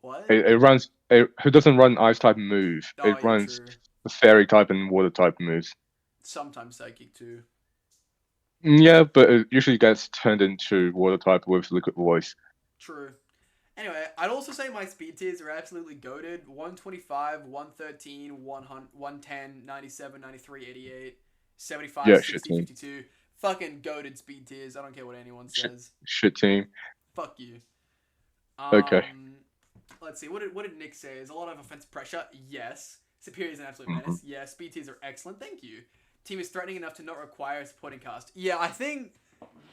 What? Who doesn't run ice type move? Oh, it yeah, runs true. fairy type and water type moves. Sometimes psychic too. Yeah, but it usually gets turned into water type with liquid voice. True. Anyway, I'd also say my speed tiers are absolutely goated. 125, 113, 110, 97, 93, 88, 75, Yeah, 60, 52. Fucking goated speed tiers. I don't care what anyone says. Shit team. Fuck you. Okay. Let's see. What did Nick say? Is a lot of offensive pressure? Yes. Superior is an absolute menace? Yeah. Speed tiers are excellent. Thank you. Team is threatening enough to not require a supporting cast. Yeah, I think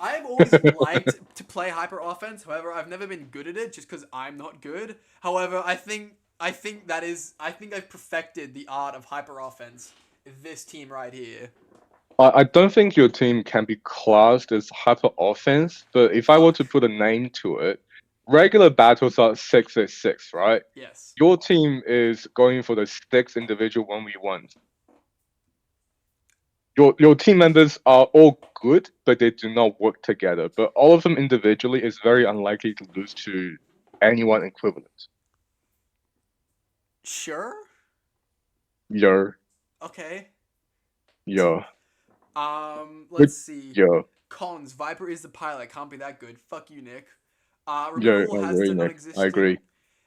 I've always liked to play hyper offense. However, I've never been good at it just because I'm not good. However, I think I've perfected the art of hyper offense. This team right here. I don't think your team can be classed as hyper offense, but if I were to put a name to it, regular battles are 6v6, right? Yes. Your team is going for the 6 individual 1v1s. Your team members are all good, but they do not work together. But all of them individually is very unlikely to lose to anyone equivalent. Sure. Yeah. Okay. Yeah. Let's see. Yeah. Cons. Viper is the pilot. Can't be that good. Fuck you, Nick. Yeah, Removal hazards are non-existent. I agree.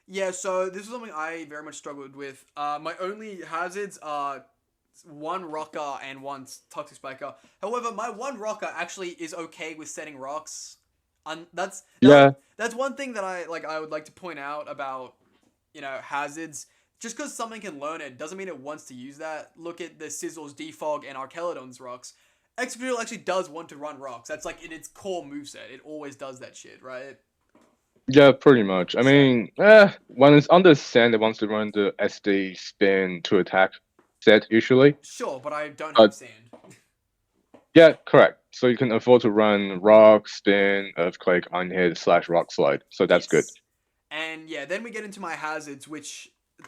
Yeah, so this is something I very much struggled with. My only hazards are 1 rocker and 1 toxic spiker. However, my 1 rocker actually is okay with setting rocks. That's one thing that I would like to point out about, hazards. Just because something can learn it doesn't mean it wants to use that. Look at the Sizzle's Defog and Archelodon's rocks. Excadrill actually does want to run rocks. That's like in its core moveset. It always does that shit, right? Yeah, pretty much. I mean, when it's under sand, it wants to run the SD spin to attack set usually. Sure, but I don't have sand. Yeah, correct. So you can afford to run rock, spin, earthquake, unhit, / rock slide. So that's good. And yeah, then we get into my hazards,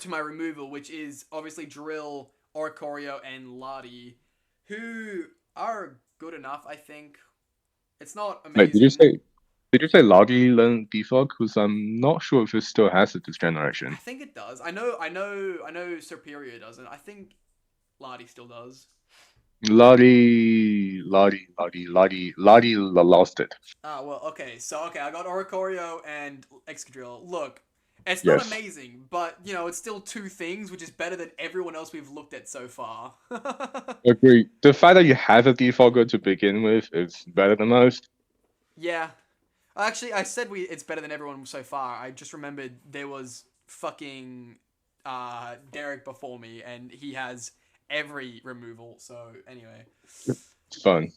to my removal, which is obviously Drill, Oricorio, and Lati, who are good enough, I think. It's not amazing. Wait, did you say Lati learned Defog? Because I'm not sure if it still has it this generation. I think it does. I know Superior doesn't. I think Lati still does. Lati lost it. Well, okay. So, I got Oricorio and Excadrill. Look, it's not amazing, but, it's still 2 things, which is better than everyone else we've looked at so far. Agree. The fact that you have a defogger to begin with is better than most. Yeah. Actually, I said it's better than everyone so far. I just remembered there was fucking Derek before me, and he has every removal. So, anyway. It's fun.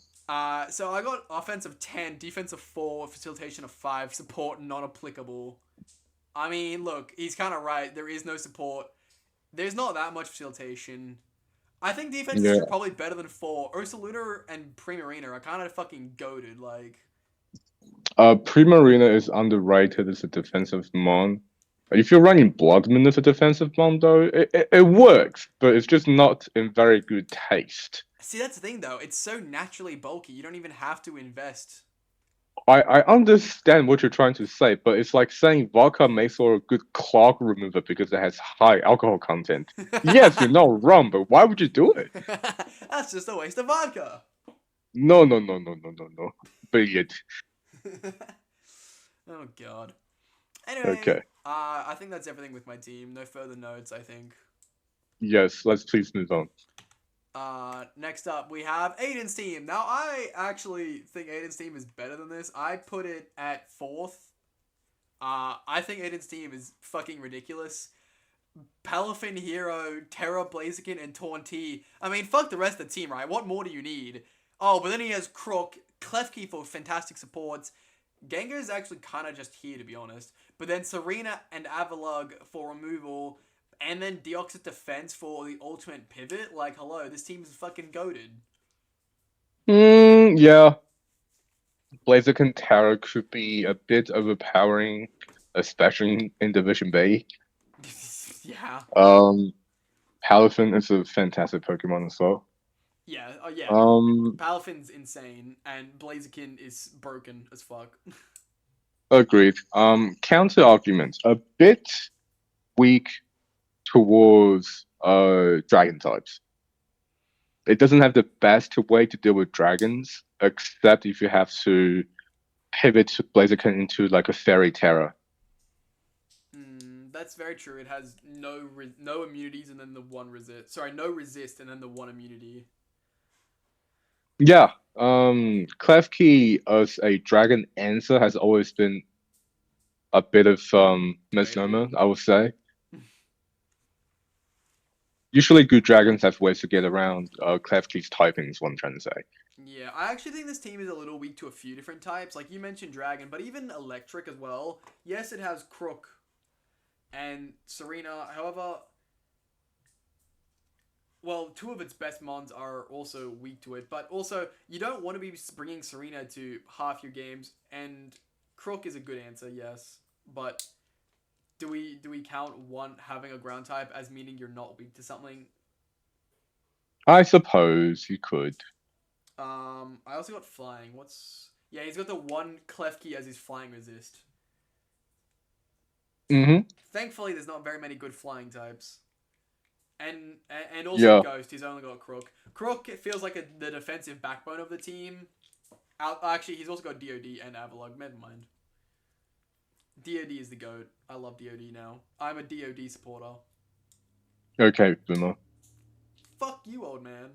So I got offense of 10, defense of 4, facilitation of 5, support non-applicable. I mean, look, he's kind of right. There is no support. There's not that much facilitation. I think defenses Yeah. are probably better than 4. Ursaluna and Primarina are kind of fucking goated. Like, Primarina is underrated as a defensive mon. If you're running Bloodman as a defensive mon, though, it works, but it's just not in very good taste. see, that's the thing though. It's so naturally bulky. You don't even have to invest. I understand what you're trying to say, but it's like saying vodka makes for a good clog remover because it has high alcohol content. Yes, you're not wrong, but why would you do it? That's just a waste of vodka. No, no, no, no, no, no, no. But yet, Oh god. Anyway, okay. I think that's everything with my team. No further notes, I think. Yes, let's please move on. Next up, we have Aiden's team. Now, I actually think Aiden's team is better than this. I put it at 4th. I think Aiden's team is fucking ridiculous. Palafin, Hero, Terra, Blaziken, and Taunty. I mean, fuck the rest of the team, right? What more do you need? Oh, but then he has Crook, Klefki for fantastic supports. Gengar is actually kind of just here, to be honest. But then Serena and Avalugg for removal. And then Deoxys defense for the ultimate pivot. Like, hello, this team is fucking goated. Yeah. Blaziken Terra could be a bit overpowering, especially in Division B. Yeah. Palafin is a fantastic Pokemon as well. Yeah, yeah. Um, Palafin's insane, and Blaziken is broken as fuck. Agreed. Counter argument, a bit weak towards dragon types. It doesn't have the best way to deal with dragons, except if you have to pivot Blaziken into like a Fairy Terra. That's very true. It has no immunities and then the one resist. Sorry, no resist and then the one immunity. Yeah. Klefki as a dragon answer has always been a bit of misnomer, I would say. Usually good dragons have ways to get around Klefki's typings, what I'm trying to say. Yeah, I actually think this team is a little weak to a few different types. Like, you mentioned dragon, but even electric as well. Yes, it has Crook and Serena. However, well, 2 of its best mons are also weak to it. But also, you don't want to be bringing Serena to half your games. And Crook is a good answer, yes. But do we count one having a ground type as meaning you're not weak to something? I suppose you could. I also got flying. Yeah, he's got the one Klefki as his flying resist. Thankfully, there's not very many good flying types. And also Ghost, he's only got Crook. Crook feels like the defensive backbone of the team. Actually, he's also got DOD and Avalugg. Never mind. DOD is the GOAT. I love DOD now. I'm a DOD supporter. Okay, Boomer. Fuck you, old man.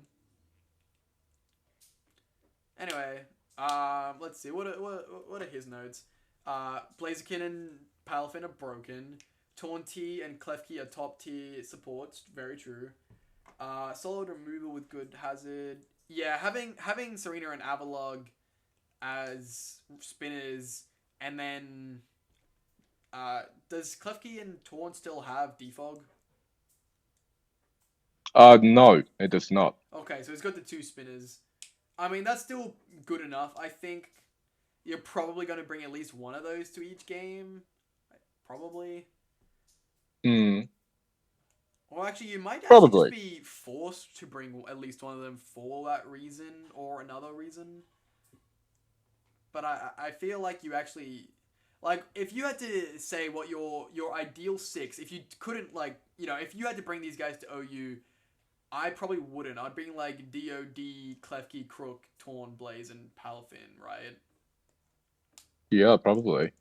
Anyway, let's see. What are his notes? Blaziken and Palafin are broken. Taunty and Klefki are top tier supports. Very true. Solid removal with good hazard. Yeah, having Serena and Avalugg as spinners, and then does Klefki and Taunt still have defog? No, it does not. Okay, so he's got the 2 spinners. I mean, that's still good enough. I think you're probably going to bring at least one of those to each game. Probably. Well, actually, you might actually just be forced to bring at least one of them for that reason or another reason. But I feel like you actually... Like, if you had to say what your ideal 6, if you couldn't, like... You know, if you had to bring these guys to OU... I probably wouldn't. I'd bring like DOD, Klefki, Crook, Torn, Blaze, and Palafin, right? Yeah, probably.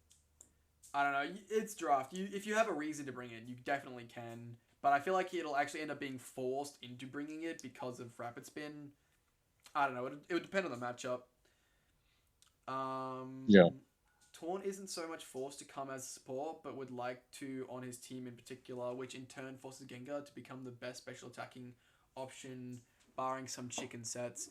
I don't know. It's draft. If you have a reason to bring it, you definitely can. But I feel like it'll actually end up being forced into bringing it because of Rapid Spin. I don't know. It would depend on the matchup. Yeah. Torn isn't so much forced to come as support, but would like to on his team in particular, which in turn forces Gengar to become the best special attacking option, barring some chicken sets.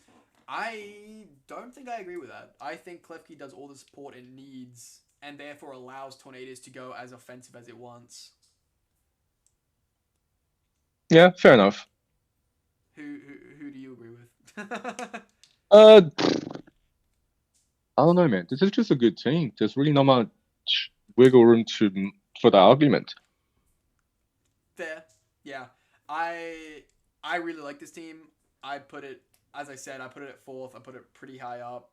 I don't think I agree with that. I think Klefki does all the support it needs, and therefore allows Tornadus to go as offensive as it wants. Yeah, fair enough. Who Uh, I don't know, man. This is just a good team. There's really not much wiggle room for the argument. Fair. Yeah. I really like this team. I put it, as I said, I put it at 4th. I put it pretty high up.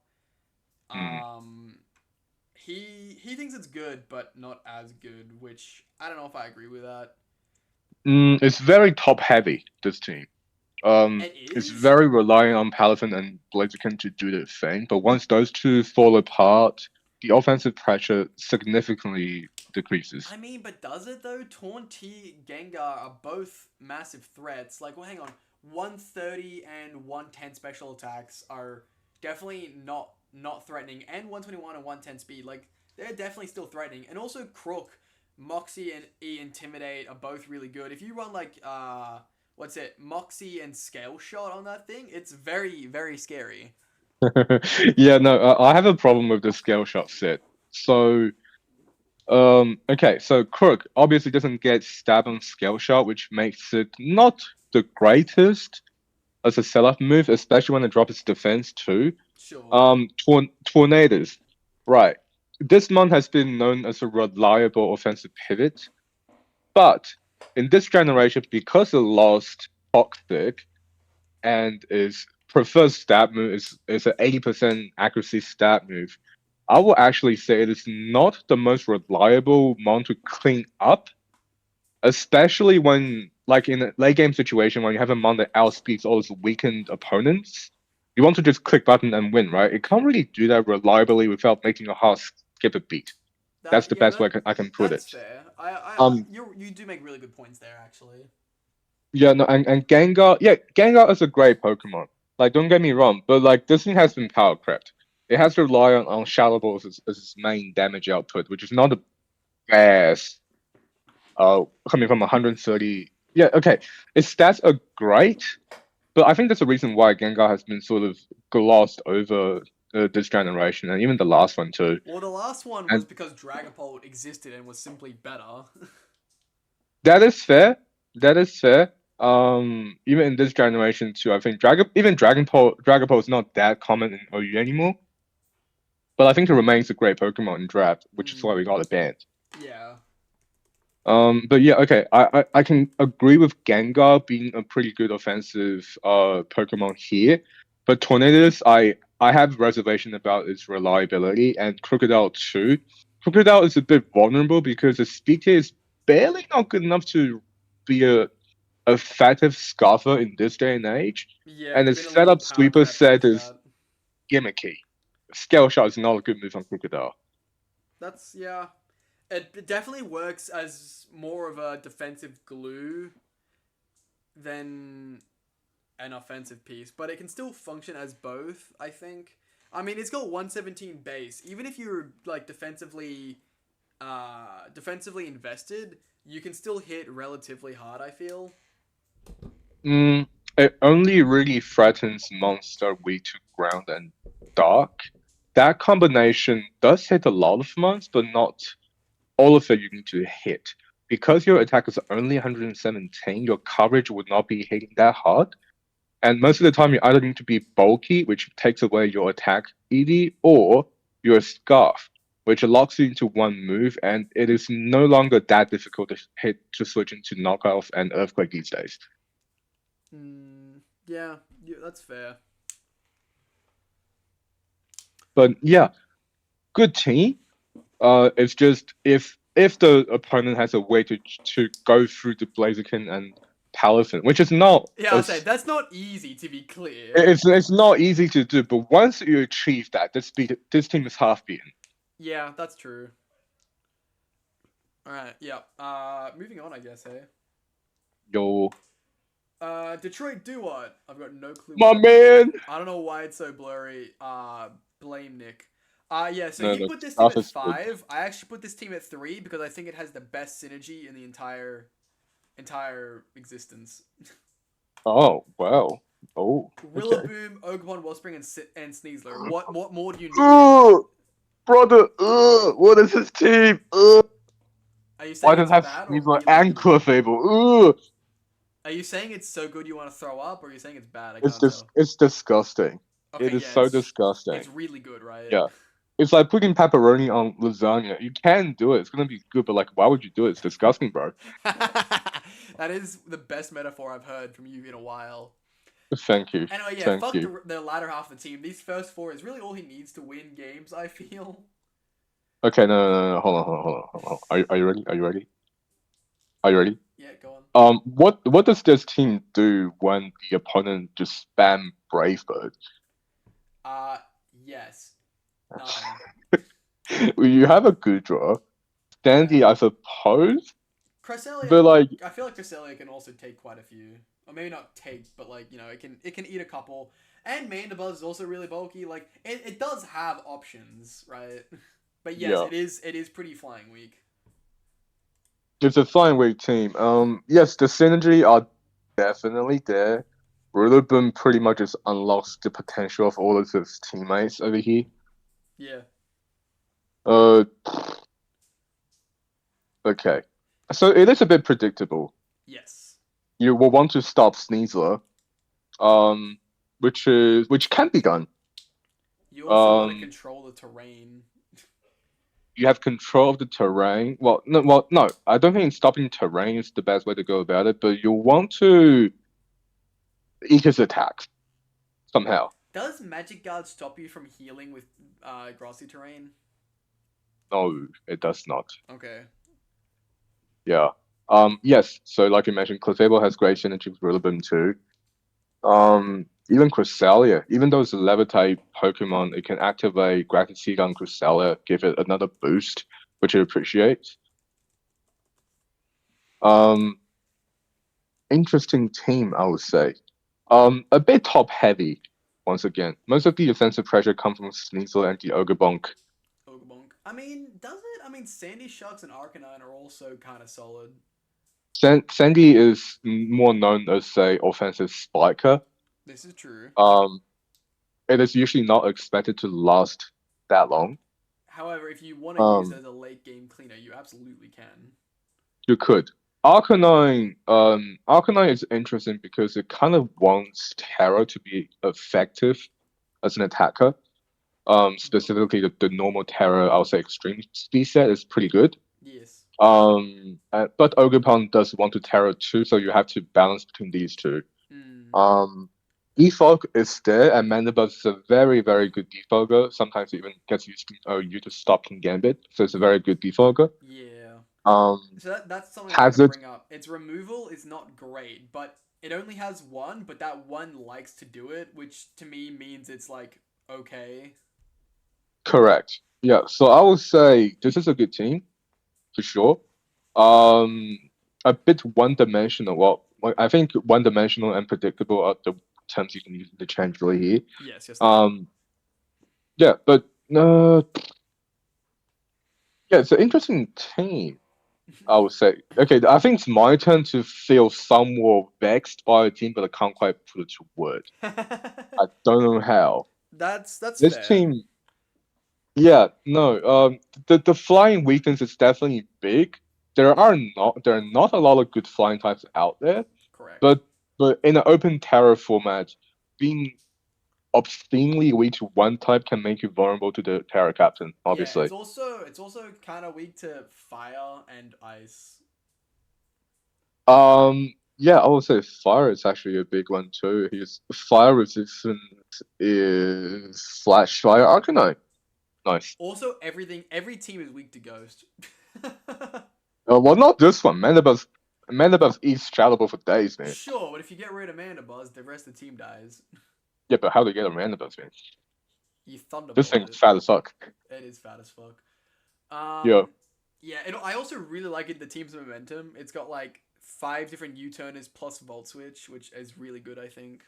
He thinks it's good, but not as good, which I don't know if I agree with that. It's very top heavy, this team. It It's is? very reliant on Palafin and Blaziken to do their thing, but once those two fall apart, the offensive pressure significantly decreases. I mean, but does it though? Taunty, Gengar are both massive threats. Like, well, hang on. 130 and 110 special attacks are definitely not threatening, and 121 and 110 speed, like, they're definitely still threatening. And also Crook, Moxie and Intimidate are both really good. If you run like what's it, Moxie and Scale Shot on that thing, it's very, very scary. Yeah, no, I have a problem with the scale shot set. So, okay, so Crook obviously doesn't get stab on scale shot, which makes it not the greatest as a sell-off move, especially when it drops its defense too. Sure. Tornadoes, right? This month has been known as a reliable offensive pivot, but in this generation, because it lost Toxic and its preferred stab move is an 80% accuracy stab move, I will actually say it is not the most reliable mon to clean up, especially when, like in a late game situation, when you have a mon that outspeeds all its weakened opponents. You want to just click button and win, right? It can't really do that reliably without making a hard skip a beat. That's the best way I can put it. That's fair. You do make really good points there, actually. Yeah, no, and Gengar, yeah, Gengar is a great Pokemon. Like, don't get me wrong, but like this thing has been power crept. It has to rely on Shadow Balls as its main damage output, which is not the best. Coming from 130. Yeah, okay, its stats are great, but I think that's the reason why Gengar has been sort of glossed over this generation, and even the last one too. Well, the last one was And because Dragapult existed and was simply better. that is fair. That is fair. Even in this generation too, I think Dragapult is not that common in OU anymore. But I think it remains a great Pokemon in draft, which is why we got it banned. Yeah. But yeah, okay, I can agree with Gengar being a pretty good offensive Pokemon here, but Tornadus, I have reservation about its reliability, and Crocodile too. Crocodile is a bit vulnerable because the speed tier is barely not good enough to be a effective Scarfer in this day and age, Yeah, and it's the been a little setup power sweeper crept set into is that. gimmicky. Scale Shot is not a good move on Crocodile. That's, yeah. It definitely works as more of a defensive glue than an offensive piece, but it can still function as both, I think. I mean, it's got 117 base. Even if you're like defensively invested, you can still hit relatively hard, I feel. It only really threatens monster weak to ground and dark. That combination does hit a lot of mons, but not all of it you need to hit. Because your attack is only 117, your coverage would not be hitting that hard. And most of the time, you either need to be bulky, which takes away your attack ED, or your Scarf, which locks you into one move, and it is no longer that difficult to switch into Knockoff and Earthquake these days. Yeah, that's fair. But yeah, good team. It's just if the opponent has a way to go through the Blaziken and Palafin, which is not. Yeah, I'll say that's not easy, to be clear. It's not easy to do, but once you achieve that, this team is half beaten. Yeah, that's true. All right, yeah. Moving on, I guess. Hey. Yo. Detroit Dewott. I've got no clue. My man. I don't know why it's so blurry. Blame Nick. Yeah. So No, you no, put this team at good. 5. I actually put this team at 3 because I think it has the best synergy in the entire existence. Oh wow. Oh. Rillaboom, Ogerpon, Wellspring, and Sneasler. What more do you need? Brother. What is this team? Are you saying Why does it's it have bad or Sneasler really and good? Clefable? Are you saying it's so good you want to throw up, or are you saying it's bad? I It's can't just tell. it's disgusting. Okay, It is yeah, so disgusting. it's really good, right? Yeah. It's like putting pepperoni on lasagna. You can do it. It's gonna be good, but like, why would you do it? It's disgusting, bro. That is the best metaphor I've heard from you in a while. Thank you. Anyway, yeah, Thank fuck you. the latter half of the team. These first four is really all he needs to win games, I feel. Okay, no. Hold on. Are you ready? Are you ready? Are you ready? Yeah, go on. What does this team do when the opponent just spam Brave Bird? Uh, yes. Nothing. You have a good draw. Yeah. Sandy, I suppose, but Cresselia, like, I feel like Cresselia can also take quite a few. Or maybe not take, but like, it can eat a couple. And Mandibuzz is also really bulky. Like, it does have options, right? But yes, yeah, it is pretty flying weak. it's a fine weak team. Yes, the synergy are definitely there. Rillaboom pretty much just unlocks the potential of all of his teammates over here. Yeah. Uh, okay. So it is a bit predictable. Yes. You will want to stop Sneasler, um, which can be done. You also want to Um, control the terrain. you have control of the terrain. Well, no. I don't think stopping terrain is the best way to go about it. But you want to eat his attacks somehow. Does Magic Guard stop you from healing with grassy terrain? No, it does not. Okay. Yeah. Yes. So, like you mentioned, Clefable has great synergy with Rillaboom too. Even Cresselia, even though it's a levitate Pokemon, it can activate Gravity Seed on Cresselia, give it another boost, which it appreciates. Um, Interesting team, I would say. A bit top heavy, once again. Most of the defensive pressure comes from Sneasel and the Ogrebonk. Ogrebonk. I mean, does it? I mean, Sandy Sharks and Arcanine are also kind of solid. Sandy is more known as a offensive spiker. This is true. Um, it is usually not expected to last that long. However, if you want to use it Um, as a late game cleaner, you absolutely can. you could. Arcanine is interesting because it kind of wants Terra to be effective as an attacker. Specifically the normal Terra, I would say extreme speed set is pretty good. Yes. But Ogerpon does want to Terra too, so you have to balance between these two. Hmm. Um, Defog is there, and Mandibuzz is a very, very good defogger. Sometimes it even gets used to you to stop King Gambit, so it's a very good defogger. Yeah. Um, So that's something I was going to Hazard, bring up. Its removal is not great, but it only has one, but that one likes to do it, which to me means it's like okay. correct. Yeah, so I would say this is a good team for sure. Um, a bit one-dimensional. Well, I think one-dimensional and predictable are the terms you can use interchangeably here. Yes, yes, they are. Um, yeah, but yeah, it's an interesting team, I would say. Okay, I think it's my turn to feel somewhat vexed by a team, but I can't quite put it to word. I don't know how. That's This fair. team, yeah, no, the flying weakness is definitely big. There are not a lot of good flying types out there, Correct. but in an open terror format, being obscenely weak to one type can make you vulnerable to the terror captain, Yeah, it's obviously. also it's also kind of weak to fire and ice. Yeah, I would say fire is actually a big one too. His fire resistance is Flash Fire Arcanine. Nice. Also, every team is weak to ghost. Well, not this one. Mandibuzz eats Shadow Ball for days, man. Sure, but if you get rid of Mandibuzz, the rest of the team dies. Yeah, but how do you get a Mandibuzz, man? You This thunderbolt thing's it. fat as fuck. It is fat as fuck. Yeah, Yeah. I also really like it. The team's momentum. It's got like 5 different U-turners plus Volt Switch, which is really good. I think.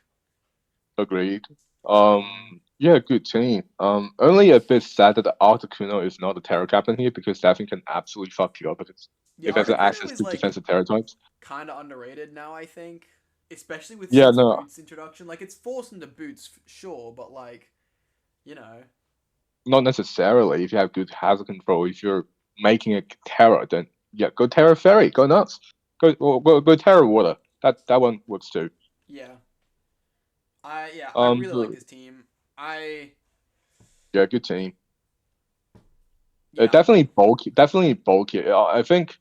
agreed. Um. Yeah, good team. Only a bit sad that the Articuno is not a Terror Captain here because that thing can absolutely fuck you up Yeah, if it has Articuno access is to like defensive Terror types. kind of underrated now. I think, especially with Yeah, since no, Boots introduction. Like it's forced into Boots, sure, but like, you know. not necessarily. If you have good hazard control, if you're making a Terror, then yeah, go Terror Fairy, go nuts, go Terror Water. That one works too. Yeah. I really like But, this team. I yeah, good team. yeah. Definitely bulky. Definitely bulky. I think.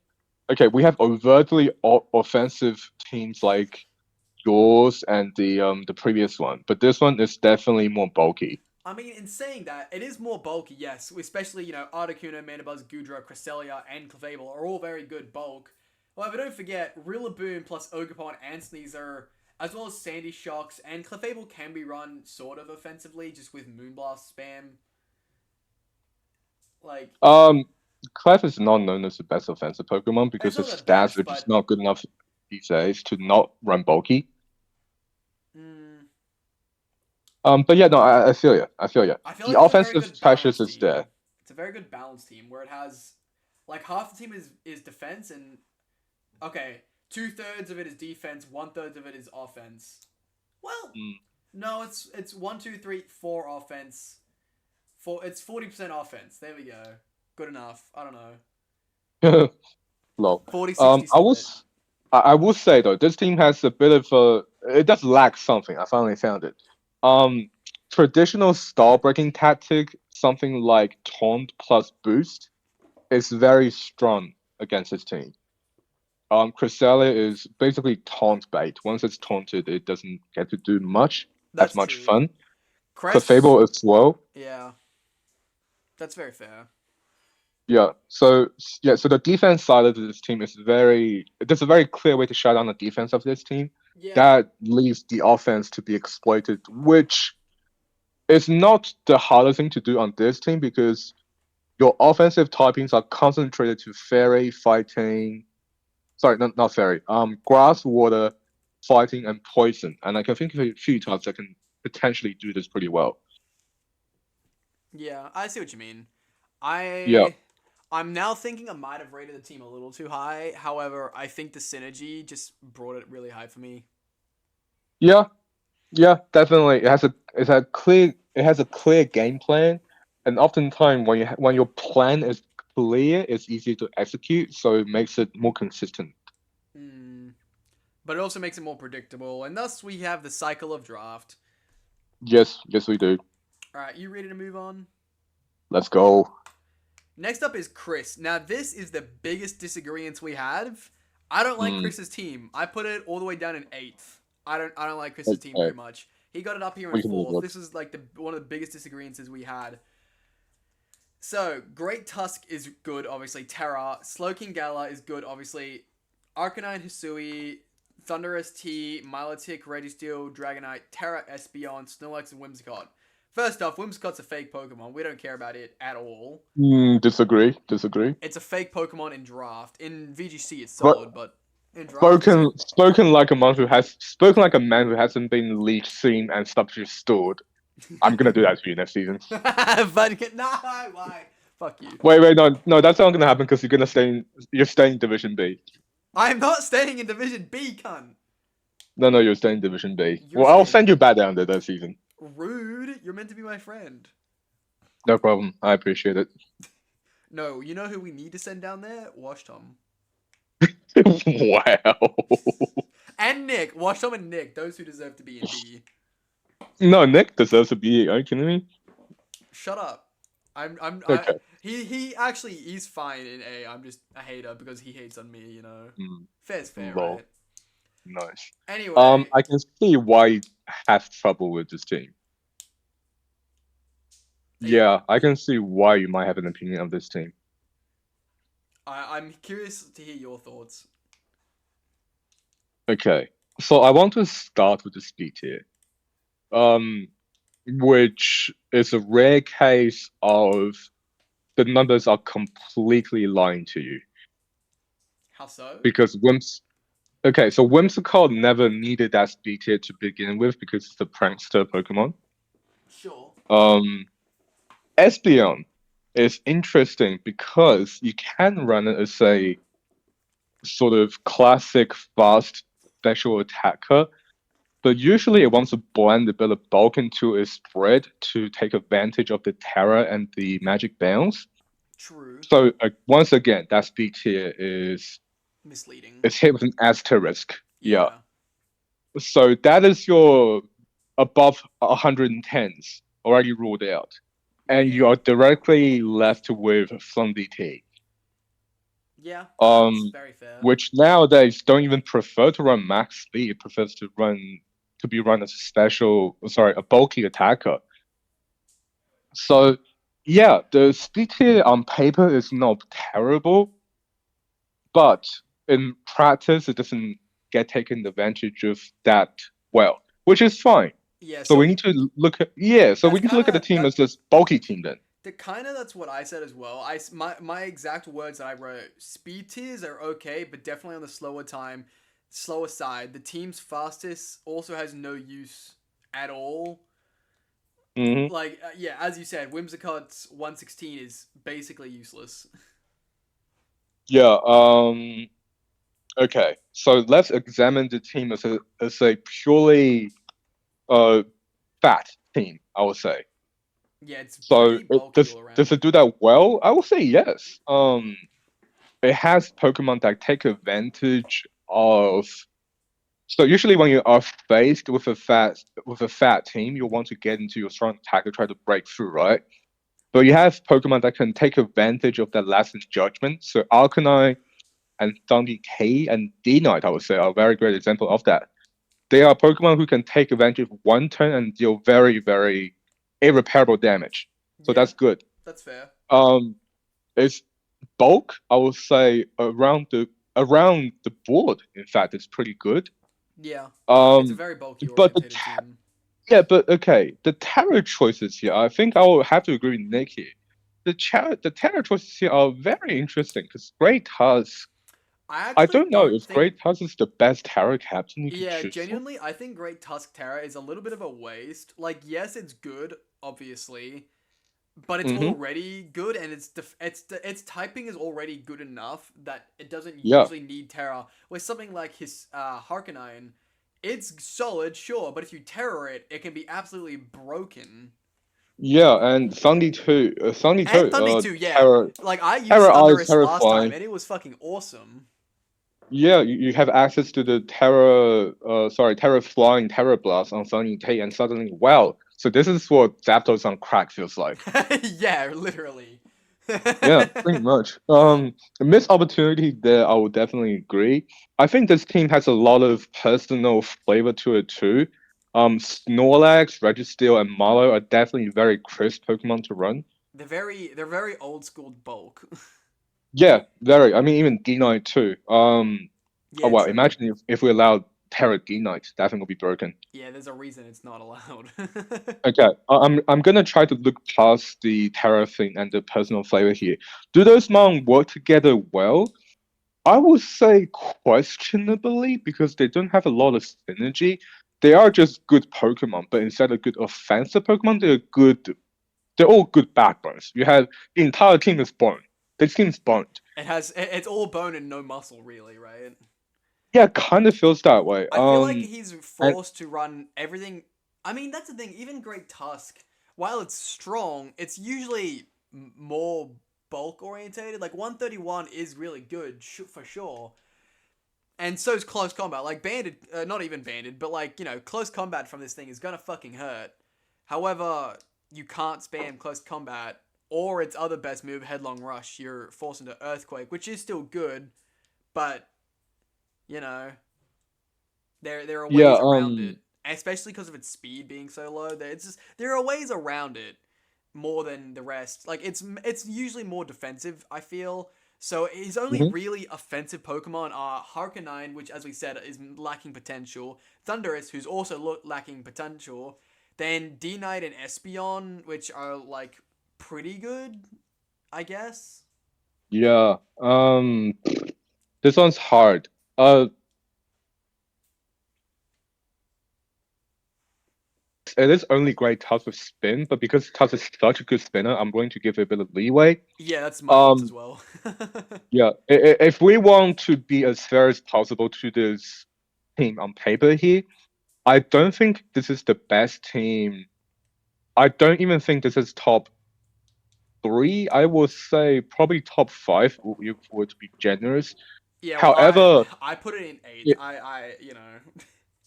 Okay, we have overtly offensive teams like yours and the previous one, but this one is definitely more bulky. I mean, in saying that, it is more bulky, yes. Especially, Articuno, Mandibuzz, Goodra, Cresselia, and Clefable are all very good bulk. However, don't forget, Rillaboom plus Ogerpon and Sneasel, as well as Sandy Shocks, and Clefable can be run sort of offensively, just with Moonblast spam. Like, Clef is not known as the best offensive Pokemon it's because not his the stats best, are but just not good enough these days to not run bulky. mm, But yeah, no, I feel you. I feel you. I feel The like it's a very good offensive pressures balanced is there. team. It's a very good balanced team where it has, like, half the team is defense and, okay, 2/3 of it is defense, 1/3 of it is offense. Well, Mm. no, it's 1, 2, 3, 4 offense. It's 40% offense. There we go. Good enough. I don't know. Lol. 40, 60 I split. was, I will say though, this team has a bit of a. It does lack something. I finally found it. Um, Traditional stall breaking tactic, something like taunt plus boost, is very strong against this team. Cresselia is basically taunt bait. Once it's taunted, it doesn't get to do much, as That's much true. fun. Cress, Clefable as well. yeah, that's very fair. Yeah. So the defense side of this team is very. There's a very clear way to shut down the defense of this team. Yeah, That leaves the offense to be exploited, which is not the hardest thing to do on this team because your offensive typings are concentrated to fairy, fighting. Sorry, not fairy. Grass, water, fighting, and poison. And I can think of a few types that can potentially do this pretty well. yeah, I see what you mean. Yeah. I'm now thinking I might have rated the team a little too high. However, I think the synergy just brought it really high for me. Yeah. Yeah, definitely. It has a clear game plan, and oftentimes when your plan is clear, it's easier to execute, so it makes it more consistent. Mm. But it also makes it more predictable, and thus we have the cycle of draft. Yes, we do. All right, you ready to move on? Let's go. Next up is Chris. Now, this is the biggest disagreements we have. I don't like Mm, Chris's team. I put it all the way down in 8th. I don't like Chris's team very okay, much. He got it up here in we can move 4th. on. This is like one of the biggest disagreements we had. So, Great Tusk is good, obviously. Terra. Slowking Gala is good, obviously. Arcanine Hisui, Thundurus T, Milotic, Registeel, Dragonite, Terra, Espeon, Snorlax, and Whimsicott. First off, Whimsicott's a fake Pokemon. We don't care about it at all. Disagree. It's a fake Pokemon in draft. In VGC, it's But solid, but in draft, it's spoken like a man who hasn't been leaked, seen, and substitute stored. I'm gonna do that to you next season. but no, why? Fuck you. Wait, no, that's not gonna happen because you're staying Division B. I'm not staying in Division B, cunt. No, you're staying Division B. You're Well, I'll staying. send you back down there this season. Rude. You're meant to be my friend. No problem. I appreciate it. No, you know who we need to send down there? Wash Tom. Wow. And Nick. Wash Tom and Nick. Those who deserve to be in B. No, Nick deserves to be. Are you kidding me? Shut up. Okay. He actually, he's fine in A. I'm just a hater because he hates on me, you know. Fair's fair, Lol. right? Nice. Anyway. I can see why you have trouble with this team. Yeah, I can see why you might have an opinion of this team. I'm curious to hear your thoughts. Okay, so I want to start with the speed tier, which is a rare case of the numbers are completely lying to you How so? because Okay, so Whimsicott never needed that speed tier to begin with because it's a prankster Pokemon. Sure. Espeon is interesting because you can run it as a sort of classic fast special attacker, but usually it wants to blend a bit of bulk into its spread to take advantage of the Terra and the Magic Bounce. True. So once again, that speed tier is Misleading. hit with an asterisk. Yeah. So that is your above 110s already ruled out, and you Yeah. are directly left with some DT. Yeah, that's Um, very fair. which nowadays don't even prefer to run max speed, prefers to be run as a a bulky attacker. So yeah, the speed tier on paper is not terrible, but in practice it doesn't get taken advantage of that well, which is fine. Yeah, So we so need to look at yeah, so that's we need to kind look at the of team as this bulky team then. that's what I said as well. My exact words that I wrote: speed tiers are okay, but definitely on the slower side. The team's fastest also has no use at all. Hmm. Like yeah, as you said, Whimsicott's 116 is basically useless. Yeah, okay. So let's examine the team as a purely uh fat team, I would say. Yeah, it's So pretty bulky all does around. it do that well? I will say yes. It has Pokemon that take advantage of. So usually when you are faced with a fat team, you want to get into your strong attack to try to break through, right? But you have Pokemon that can take advantage of that lessened judgment. So Arcanine and Thundy K and D Knight, I would say, are a very great example of that. They are Pokemon who can take advantage of one turn and deal very, very irreparable damage. So Yeah, that's good. that's fair. Um, it's bulk, I would say around the board. In fact, it's pretty good. Yeah, it's a Um, very bulky but orientated team. yeah, but okay, the terror choices here. I think I will have to agree with Nick here. The terror choices here are very interesting because Great Tusk. I I actually don't know don't if think. Great Tusk is the best terror captain you can Yeah, choose for. genuinely, I think Great Tusk Terror is a little bit of a waste. Like, yes, it's good, obviously, but it's Mm-hmm. already good, and its typing is already good enough that it doesn't Yeah, usually need Terror. With something like his Harkonine, it's solid, sure, but if you Terror it, it can be absolutely broken. yeah, and Sunday too. Sunday And too. Thundy too, yeah. Terror, Like I used Terror Eyes, Thunderous Terror last time, Flying. and it was fucking awesome. Yeah, you have access to the Terror Flying Terror Blast on Sunny Tay, and suddenly, wow. So this is what Zapdos on crack feels like. Yeah, literally. Yeah, pretty much. A missed opportunity there, I would definitely agree. I think this team has a lot of personal flavor to it too. Snorlax, Registeel, and Marlow are definitely very crisp Pokemon to run. They're very old school bulk. Yeah, very. I mean, even D9 too. Oh Yeah, well, true. imagine if we allowed Terra D9, that thing would be broken. Yeah, there's a reason it's not allowed. Okay, I'm gonna try to look past the Terra thing and the personal flavor here. Do those Mon work together well? I would say questionably because they don't have a lot of synergy. They are just good Pokemon, but instead of good offensive Pokemon, they're good. They're all good backbones. You have the entire team is bone. The team's boned. It's all bone and no muscle, really, right? Yeah, kind of feels that way. I feel like he's And forced to run everything. I mean, that's the thing. Even Great Tusk, while it's strong, it's usually more bulk orientated. Like 131 is really good for sure, and so is close combat. Like banded, not even banded, but like close combat from this thing is gonna fucking hurt. However, you can't spam close combat or its other best move, Headlong Rush. You're forced into Earthquake, which is still good, but you know there are yeah, ways around it, especially because of its speed being so low. There are ways around it more than the rest. Like it's usually more defensive, I feel. So his only mhm. really offensive Pokemon are Harkonine, which, as we said, is lacking potential. Thundurus, who's also lacking potential. Then D Knight and Espeon, which are like pretty good, I guess. Yeah. This one's hard. It is only great Tusk with spin, but because Tusk is such a good spinner, I'm going to give it a bit of leeway. Yeah, that's my thoughts as Um, well. yeah, if we want to be as fair as possible to this team on paper here, I don't think this is the best team. I don't even think this is top three. I would say probably top five if we were to be generous. Yeah, well, I However, I put it in eighth. yeah, I.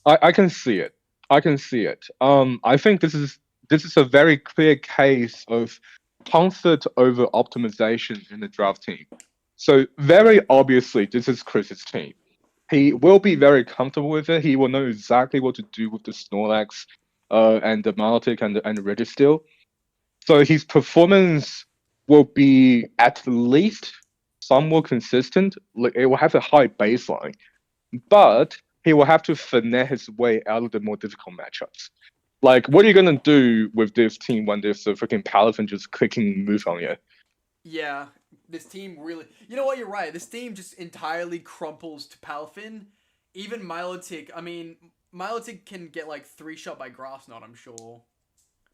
I can see it. I can see it. I think this is a very clear case of comfort over optimization in the draft team. So very obviously, this is Chris's team. He will be very comfortable with it. He will know exactly what to do with the Snorlax, and the Milotic and the Registeel. So his performance will be at least somewhat consistent. Like it will have a high baseline, but he will have to finesse his way out of the more difficult matchups. Like, what are you gonna do with this team when there's a freaking Palafin just clicking move on you? Yeah, this team really. You know what? You're right. This team just entirely crumples to Palafin. Even Milotic. I mean, Milotic can get like three shot by Grass Knot. I'm sure.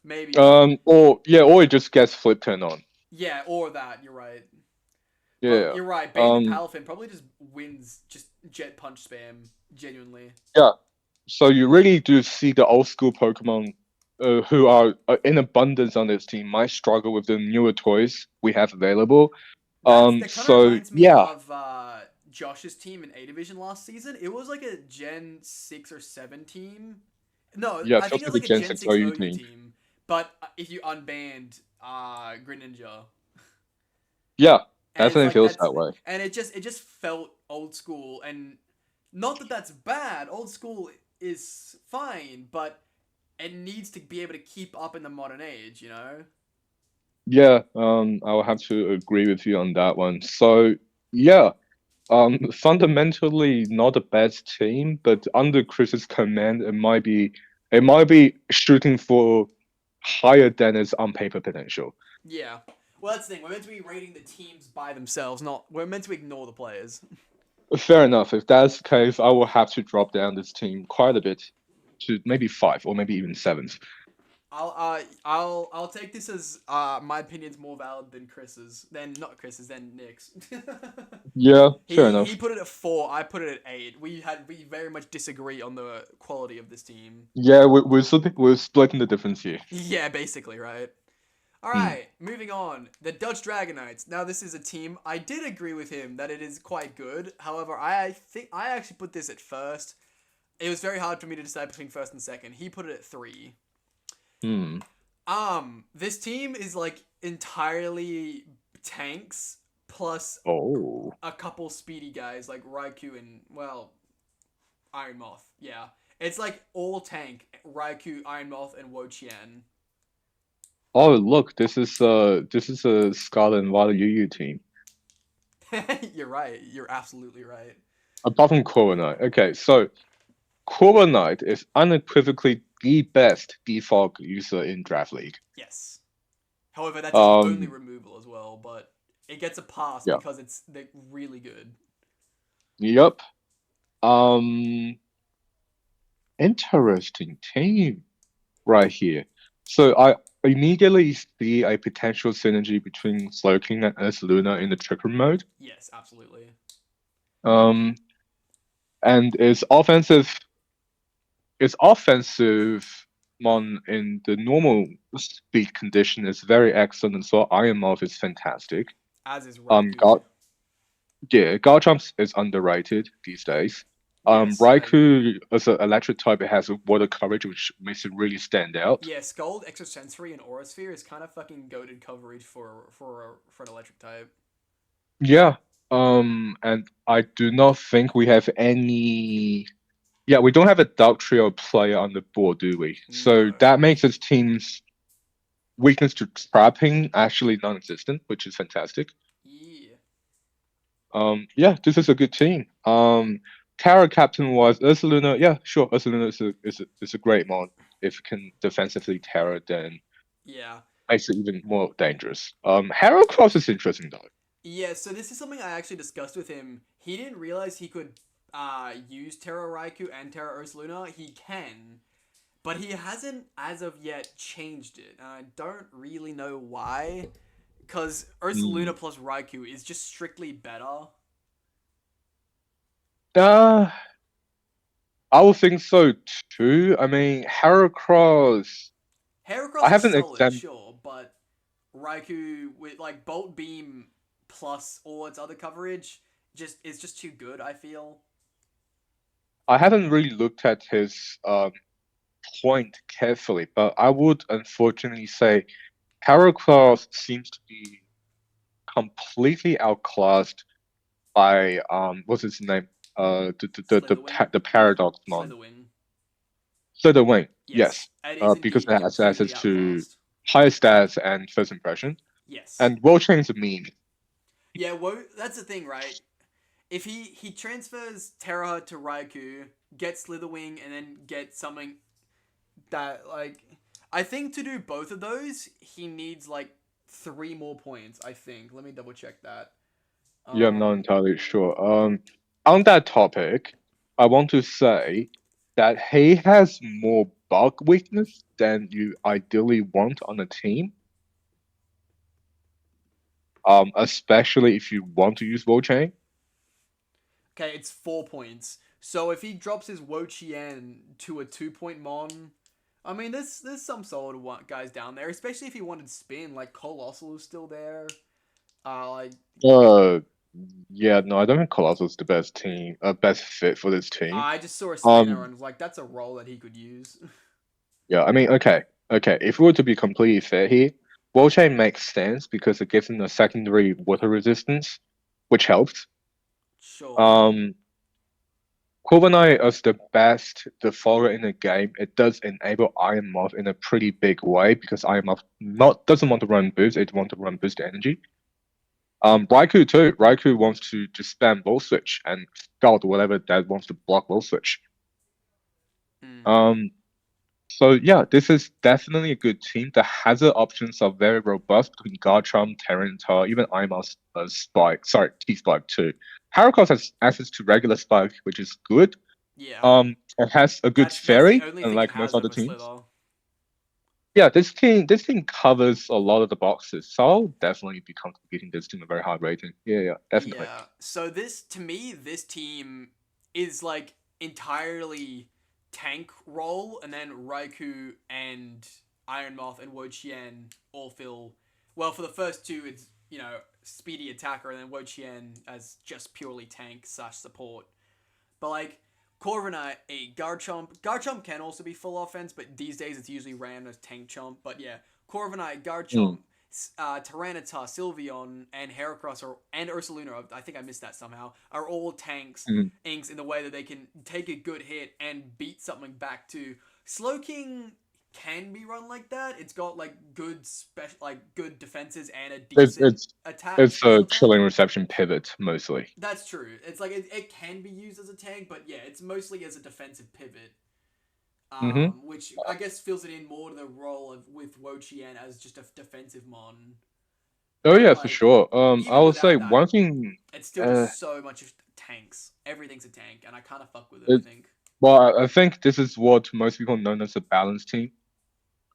Maybe. Or it just gets flip turned on. Yeah, or that. You're right. But Yeah. you're right. Bane and Um. Palafin probably just wins just jet punch spam. Genuinely. Yeah. So you really do see the old school Pokemon, who are in abundance on this team might struggle with the newer toys we have available. That kind of So reminds me yeah, of Josh's team in A Division last season. It was like a Gen 6 or 7 team. No, yeah, I think feels it was like a like a Gen Gen 6 6 OU OU team. team. But if you unbanned Greninja, Yeah, and it's definitely like feels that's that way. and it just felt old school, and not that that's bad. Old school is fine, but it needs to be able to keep up in the modern age, you know? Yeah, I'll have to agree with you on that one. So yeah, fundamentally not the best team, but under Chris's command, it might be shooting for higher than its on paper potential. Yeah. Well, that's the thing. We're meant to be rating the teams by themselves, not we're meant to ignore the players. Fair enough. If that's the case, I will have to drop down this team quite a bit to maybe five or maybe even seventh. I'll take this as my opinion's more valid than Chris's. Then not Chris's, then Nick's. Yeah, fair he enough. put it at 4. I put it at 8. We very much disagree on the quality of this team. Yeah, we're splitting the difference here. Yeah, basically, right. All Hmm. right, moving on. The Dutch Dragonites. Now, this is a team I did agree with him that it is quite good. However, I think I actually put this at first. It was very hard for me to decide between first and second. He put it at 3. Hmm. This team is like entirely tanks plus Oh. a couple speedy guys like Raikou and well, Iron Moth. Yeah, it's like all tank Raikou, Iron Moth, and Wo-Chien. Oh, look, this is a Scarlet and Violet UU team. You're right. You're absolutely right. Apart from Corviknight. Okay, so Corviknight is unequivocally the best default user in Draft League. Yes. However, that's his only Um, removal as well, but it gets a pass yeah. because they're really good. Yep. Um, Interesting team right here. So I immediately see a potential synergy between Slowking and Ursaluna in the Trick Room mode. Yes, absolutely. Um, and its offensive mon in the normal speed condition is very excellent, and so Iron Moth is fantastic. As is Um, Raikou. Gar yeah, Garchomp is underrated these days. Yes, I agree. Raikou as an electric type, it has a water coverage which makes it really stand out. Yeah, Scald, Exosensory, and Aura Sphere is kind of fucking goaded coverage for an electric type. Yeah. And I do not think we have any. Yeah, we don't have a Dark Trio player on the board, do we? So No. that makes its team's weakness to trapping actually non-existent, which is fantastic. Yeah. Yeah, this is a good team. Terra captain was Ursaluna. Yeah, sure, Ursaluna is a great mod. If it can defensively Terra, then Yeah. makes it even more dangerous. Heracross is interesting though. Yeah, so this is something I actually discussed with him. He didn't realize he could use Terra Raikou and Terra Ursaluna. He can, but he hasn't as of yet changed it. And I don't really know why. Because Hmm. Ursaluna plus Raikou is just strictly better. Uh, I would think so too. I mean, Heracross. I Heracross is haven't solid, examined. sure, but Raikou with like Bolt Beam plus all its other coverage just is just too good, I feel. I haven't really looked at his point carefully, but I would unfortunately say Heracross seems to be completely outclassed by what's his name? Slitherwing. The Paradox mon. Slitherwing. Slitherwing, yes. Yes, it is Because indeed it has completely access to outclassed. higher stats and first impression. Yes. And World Chain's a meme. Yeah, that's the thing, right? If he transfers Terra to Raikou, gets Slitherwing, and then gets something that, like, I think to do both of those, he needs like 3 more points. I think. Let me double check that. Yeah, I'm not Um, entirely sure. On that topic, I want to say that he has more bug weakness than you ideally want on a team. Especially if you want to use World Chain. okay, it's 4 points. So if he drops his Wo-Chien to a 2 point Mon, I mean, there's some solid guys down there, especially if he wanted spin. Like Colossal is still there. Like Uh, yeah, no, I don't think Colossus is the best fit for this team. I just saw a spinner Um, and was like, that's a role that he could use. yeah, I mean, okay. If we were to be completely fair here, World Chain makes sense because it gives him a secondary water resistance, which helps. Sure. Um, Corviknight as the best defaulter in the game, it does enable Iron Moth in a pretty big way because Iron Moth not doesn't want to run boost, it wants to run boost energy. Raikou too. Raikou wants to just spam Volt Switch and scout whatever that wants to block Volt Switch. Mm. Um, so yeah, this is definitely a good team. The hazard options are very robust between Garchomp, Tyranitar, even Ironmouse Spike. Sorry, T-Spike too. Heracross has access to regular Spike, which is good. Yeah. It has a good That's the fairy, only thing it unlike most has other over teams. Slither. Yeah, this team covers a lot of the boxes, so I'll definitely be comfortable giving this team a very high rating. Yeah, definitely. Yeah. So this to me, this team is like entirely tank role, and then Raikou and Iron Moth and Wo-Chien all feel well. For the first two, it's speedy attacker, and then Wo-Chien as just purely tank slash support. But like Corviknight, a Garchomp. Garchomp can also be full offense, but these days it's usually ran as Tank Chomp. But yeah, Corviknight, Mm. Garchomp, Tyranitar, Sylveon, and Heracross and Ursaluna, I think I missed that somehow, are all tanks Mm. inks in the way that they can take a good hit and beat something back too. Slowking can be run like that. It's got like good defenses and a It's decent it's attack it's a special attack. chilling reception pivot mostly. That's true. It's like it can be used as a tank, but yeah, it's mostly as a defensive pivot. Mm-hmm. Which I guess fills it in more to the role of with Wo-Chien as just a defensive mon. Oh But yeah, for like sure. I even will say without that, one thing. it's still Uh, just so much of tanks. Everything's a tank, and I kind of fuck with it. I it, think. well, I think this is what most people know as a balanced team.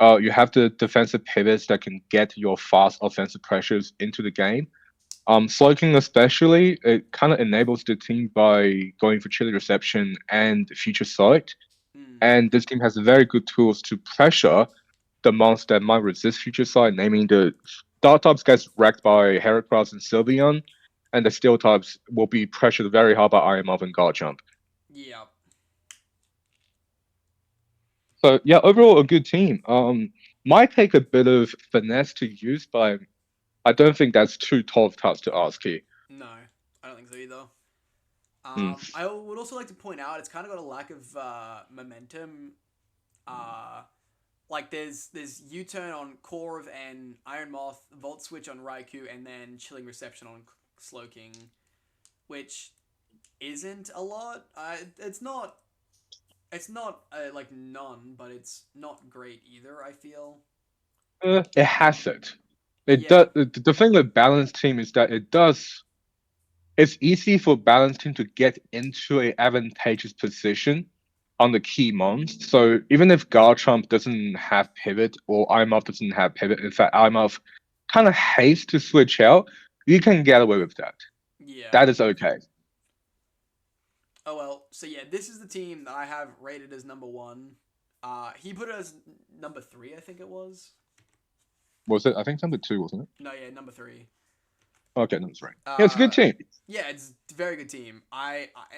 You have the defensive pivots that can get your fast offensive pressures into the game. Sloking especially, it kind of enables the team by going for chilly reception and future sight. Mm. And this team has very good tools to pressure the monster that might resist future sight, naming the dark types gets wrecked by Heracross and Sylveon, and the steel types will be pressured very hard by Iron Moth and Garchomp. Yeah. So yeah, overall a good team. Might take a bit of finesse to use, but I don't think that's too tall of task to ask here. No, I don't think so either. Mm. I would also like to point out it's kind of got a lack of momentum. Uh, like there's U-turn on Corv and Iron Moth, Volt Switch on Raikou, and then Chilling Reception on Slowking, which isn't a lot. It's not. It's not like none, but it's not great either. I feel. It has it. It Yeah. does. The thing with balanced team is that it does. It's easy for balanced team to get into a advantageous position on the key mons. So even if Garchomp doesn't have pivot or Imouth doesn't have pivot, in fact Imouth kind of hates to switch out, you can get away with that. Yeah. That is okay. Oh well. So yeah, this is the team that I have rated as number one. He put it as number three, I think it was. Was it? I think number two, wasn't it? No, yeah, number three. Okay, no, that's right. Yeah, it's a good team. Yeah, it's a very good team.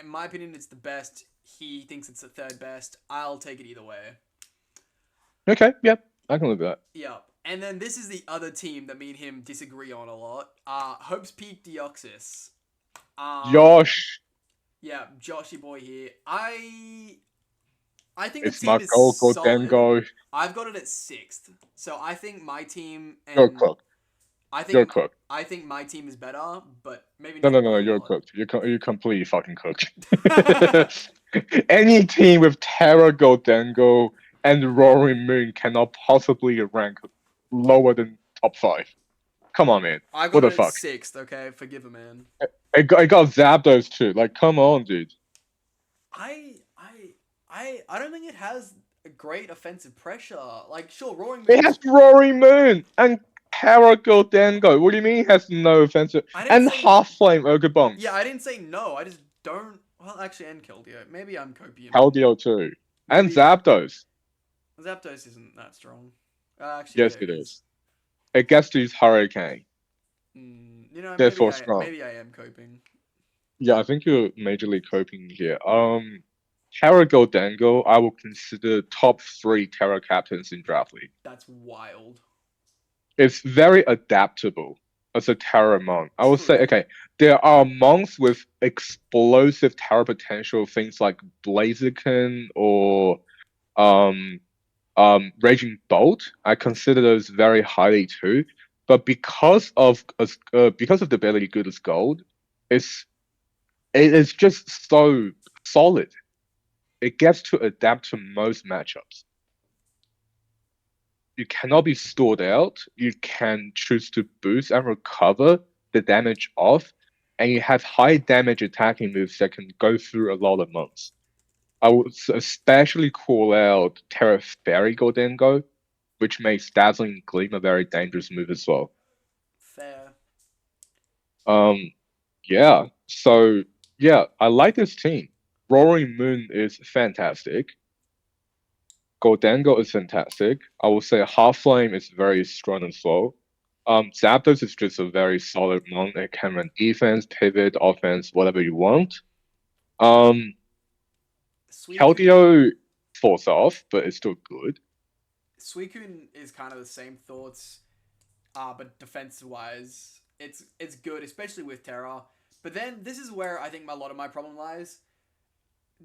In my opinion, it's the best. he thinks it's the third best. I'll take it either way. Okay, yep, I can live with that. Yeah. And then this is the other team that me and him disagree on a lot. Hope's Peak Deoxys. Josh, Yeah, Joshy boy here. I think the it's my team is goal, go solid. Dango. I've got it at 6th. So I think my team You're and cooked. I You're think cooked. I think my team is better, but maybe No, not no, no, by no, a you're lot. cooked. You're completely fucking cooked. Any team with Terra Goldengo and Roaring Moon cannot possibly rank lower than top 5. Come on, man. I What got the it at fuck? 6th, okay? Forgive a man. It got Zapdos too. Like, come on, dude. I don't think it has a great offensive pressure. Like, sure, Roaring It Moon. has Roaring Moon and Terra Goldengo. What do you mean it has no offensive? I didn't And say Half Flame Ogrebong. Yeah, I didn't say no. I just don't. Well, actually, and Keldeo. Maybe I'm copium. Keldeo too. And Maybe Zapdos. Zapdos isn't that strong. Actually, Yes, yeah, it is. It gets to use Hurricane. You know, Therefore strong. maybe I am coping. Yeah, I think you're majorly coping here. Terra Goldengo, I will consider top 3 Terra captains in Draft League. That's wild. It's very adaptable as a Terra Mon. I would say, True. okay, there are Mons with explosive Terra potential, things like Blaziken or Raging Bolt. I consider those very highly too. But because of the ability good as gold, it is just so solid. It gets to adapt to most matchups. You cannot be stored out. You can choose to boost and recover the damage off, and you have high damage attacking moves that can go through a lot of months. I would especially call out Terra Fairy Goldengo, which makes Dazzling Gleam a very dangerous move as well. Fair. Yeah. So yeah, I like this team. Roaring Moon is fantastic. Goldengo is fantastic. I will say Half Flame is very strong and slow. Zapdos is just a very solid mon. It can run defense, pivot, offense, whatever you want. Keldeo falls off, but it's still good. Suicune is kind of the same thoughts, but defense-wise, it's good, especially with Terra. But then this is where I think a lot of my problem lies.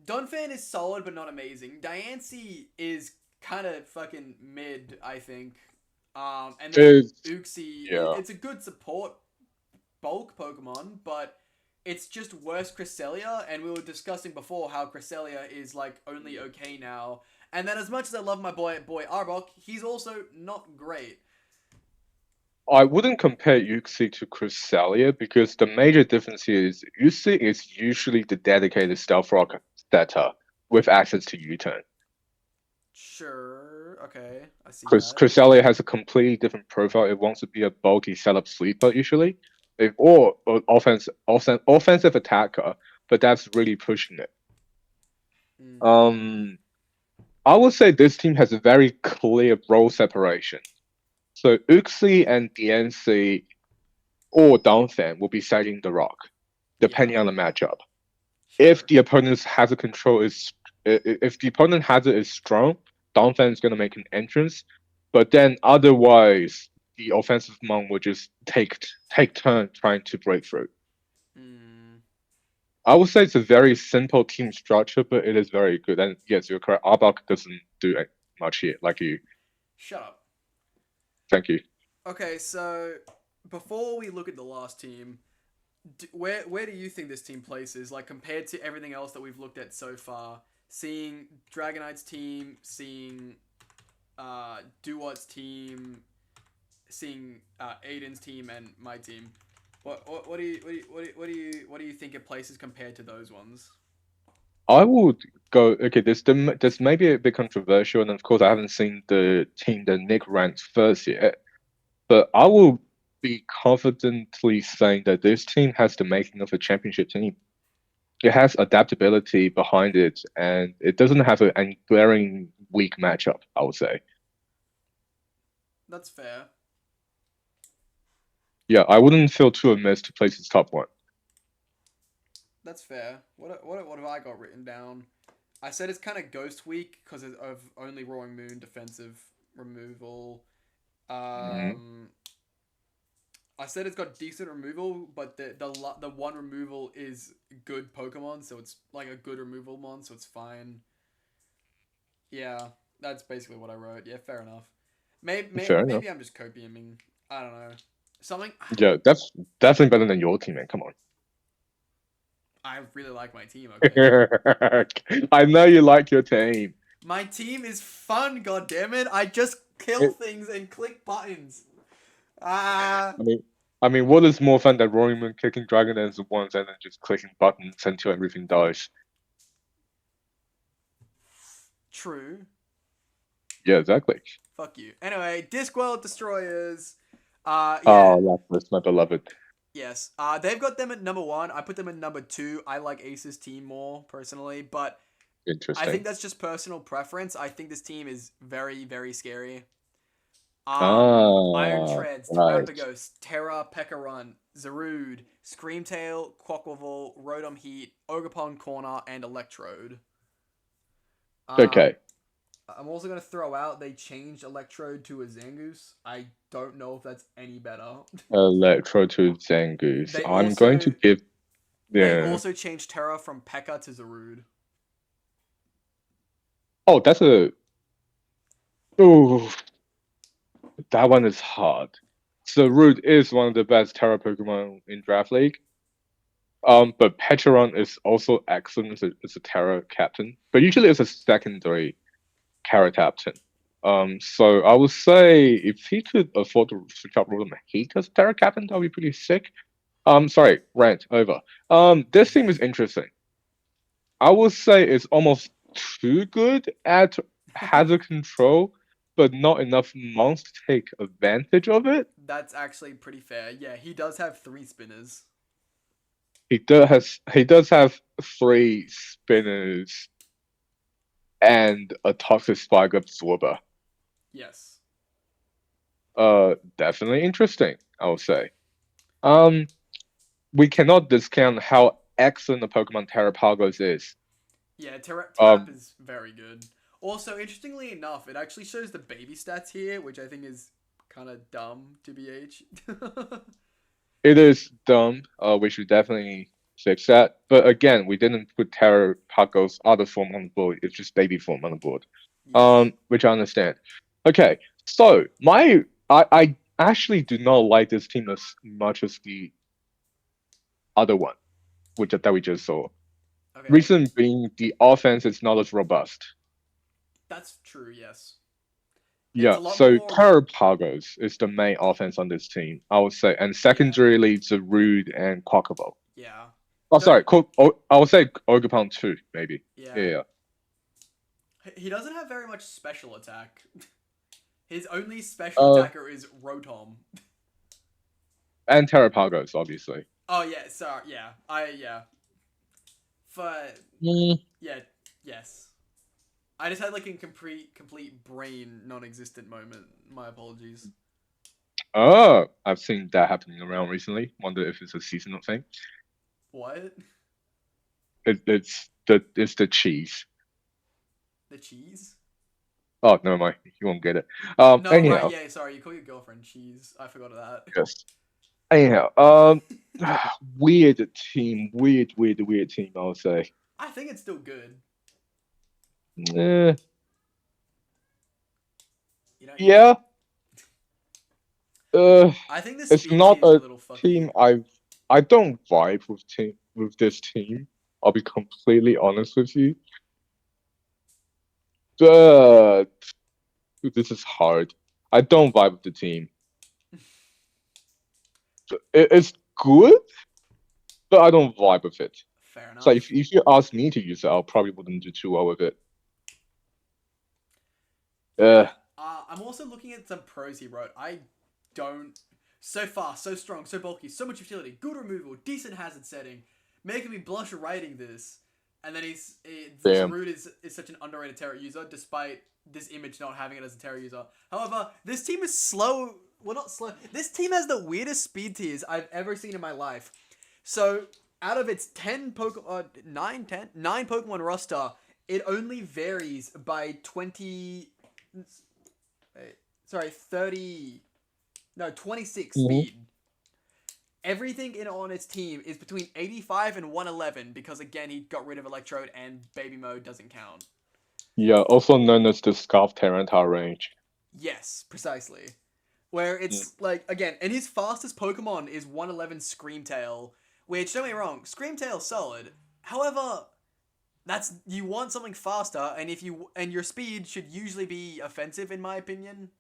Donphan is solid but not amazing. Diancie is kind of fucking mid, I think. And then Uxie, yeah. it's a good support bulk Pokemon, but it's just worse Cresselia, and we were discussing before how Cresselia is like only okay now. And then as much as I love my boy Arbok, he's also not great. I wouldn't compare Uxie to Cresselia because the major difference here is Uxie is usually the dedicated Stealth Rock setter with access to U-turn. Sure, okay, I see Because that. Cresselia has a completely different profile. It wants to be a bulky setup sleeper usually, or offensive attacker, but that's really pushing it. I would say this team has a very clear role separation. So Uxie and DNC or Donphan will be setting the rock, depending on the matchup. Sure. If the opponent has a control if the opponent has it is strong, Donphan is going to make an entrance. But then otherwise, the offensive mon will just take turn trying to break through. I would say it's a very simple team structure, but it is very good. And yes, you're correct. Arbok doesn't do much here, like you. Shut up. Thank you. Okay, so before we look at the last team, where do you think this team places? Like compared to everything else that we've looked at so far, seeing Dragonite's team, seeing Dewott's team, seeing Aiden's team, and my team. What do you think it places compared to those ones? I would go. Okay, this may be a bit controversial, and of course, I haven't seen the team that Nick ranked first yet. But I will be confidently saying that this team has the making of a championship team. It has adaptability behind it, and it doesn't have a glaring weak matchup, I would say. That's fair. Yeah, I wouldn't feel too amiss to place its top 1. That's fair. What have I got written down? I said it's kind of ghost weak because of only Roaring Moon defensive removal. I said it's got decent removal, but the one removal is good Pokemon, so it's like a good removal mon, so it's fine. Yeah, that's basically what I wrote. Yeah, fair enough. Maybe I'm just copying. I don't know. Something. Yeah, that's definitely better than your team, man. Come on. I really like my team. Okay. I know you like your team. My team is fun. God damn it! I just kill things and click buttons. I mean, what is more fun than Roaring Moon kicking Dragonites once and then just clicking buttons until everything dies? True. Yeah, exactly. Fuck you. Anyway, Discworld Destroyers. Oh, Lapras, my beloved. Yes. They've got them at number 1. I put them at number 2. I like Ace's team more, personally, but Interesting. I think that's just personal preference. I think this team is very, very scary. Iron Treads, Terrapagos, Terra, Pekarun, Zarude, Screamtail, Quaquaval, Rotom Heat, Ogerpon Corner, and Electrode. Okay. I'm also going to throw out they changed Electrode to a Zangoose. I don't know if that's any better. Electro to Zangoose. I'm going to give... Yeah. They also changed Terra from Pekka to Zarude. Oh, that's a... Ooh. That one is hard. Zarude is one of the best Terra Pokemon in Draft League. But Pecharon is also excellent as a Terra captain. But usually it's a secondary Terra captain. So I would say if he could afford to switch out Rotom Heat as Terra captain, that would be pretty sick. Sorry, rant over. This team is interesting. I would say it's almost too good at hazard control, but not enough mons to take advantage of it. That's actually pretty fair. Yeah, he does have 3 spinners. He does have 3 spinners and a toxic spike absorber. Yes. Definitely interesting, I would say. We cannot discount how excellent the Pokemon Terrapagos is. Yeah, Terrap is very good. Also, interestingly enough, it actually shows the baby stats here, which I think is kind of dumb, to BH. It is dumb. We should definitely fix that. But again, we didn't put Terrapagos other form on the board. It's just baby form on the board. Yes. Which I understand. Okay, so I actually do not like this team as much as the other one, that we just saw. Okay. Reason being, the offense is not as robust. That's true, yes. Yeah, so Terrapagos is the main offense on this team, I would say. And secondarily, Zarude and Quaquaval. Yeah. Oh, sorry. I would say Ogerpon too, maybe. Yeah. He doesn't have very much special attack. His only special attacker is Rotom. And Terrapagos, obviously. Oh, yeah, sorry. Yeah. Yes. I just had like a complete brain non-existent moment. My apologies. Oh, I've seen that happening around recently. Wonder if it's a seasonal thing. What? It's the cheese. The cheese? Oh, never mind. You won't get it. No, anyhow. right, yeah, sorry. You call your girlfriend cheese. I forgot that. Yes. Anyhow, weird team, weird team, I would say. I think it's still good. Yeah. Yeah. I think this it's not a team I don't vibe with this team. I'll be completely honest with you. But this is hard. I don't vibe with the team. It's good, but I don't vibe with it. Fair enough. So if you ask me to use it, I probably wouldn't do too well with it. I'm also looking at some pros he wrote. I don't... So fast, so strong, so bulky, so much utility, good removal, decent hazard setting, making me blush writing this. And then Zarude is such an underrated Terra user, despite this image not having it as a Terra user. However, this team is slow... Well, not slow. This team has the weirdest speed tiers I've ever seen in my life. So, out of its 9 Pokemon roster, it only varies by 20. Sorry, 30. No, 26 Mhm. speed. Everything on its team is between 85 and 111 because, again, he got rid of Electrode and Baby Mode doesn't count. Yeah, also known as the Scarf Tyranitar range. Yes, precisely. Where it's like, again, and his fastest Pokemon is 111 Screamtail, which, don't get me wrong, Screamtail's solid. However, you want something faster, and your speed should usually be offensive, in my opinion.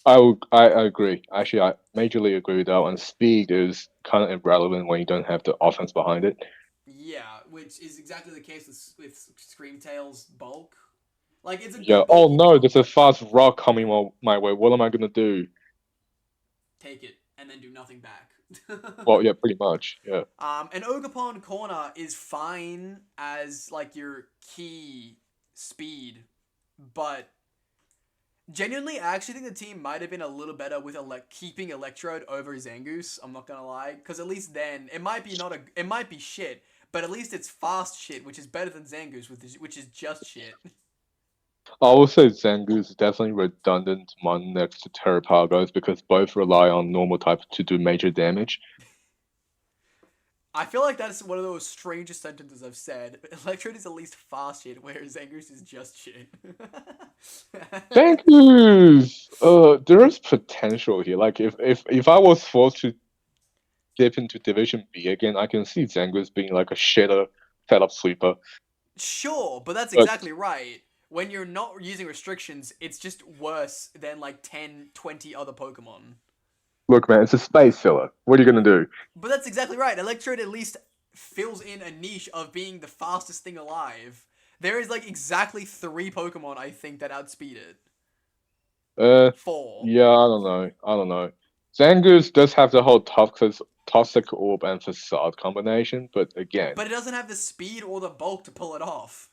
I agree. Actually, I majorly agree with that one. Speed is kind of irrelevant when you don't have the offense behind it. Yeah, which is exactly the case with Screamtail's bulk. Like, it's a Yeah. good Oh bulky no, Pokemon. there's a fast rock coming my way. What am I gonna do? Take it, and then do nothing back. Well, yeah, pretty much. Yeah. And Ogerpon Corner is fine as, like, your key speed, but genuinely, I actually think the team might have been a little better with keeping Electrode over Zangoose. I'm not gonna lie, because at least then it might be shit, but at least it's fast shit, which is better than Zangoose, which is just shit. I will say Zangoose is definitely redundant one next to Terrapagos because both rely on normal type to do major damage. I feel like that's one of those strangest sentences I've said. Electrode is at least fast shit, whereas Zangoose is just shit. Zangoose! There is potential here. Like if I was forced to dip into Division B again, I can see Zangoose being like a shitter fed up sweeper. Sure, but that's But exactly right. When you're not using restrictions, it's just worse than like 10, 20 other Pokemon. look, man, it's a space filler. What are you gonna do? But that's exactly right. Electrode at least fills in a niche of being the fastest thing alive. There is like exactly 3 Pokemon I think that outspeed it. Uh, 4. yeah, I don't know. Zangoose does have the whole toxic orb and facade combination, but again, But it doesn't have the speed or the bulk to pull it off.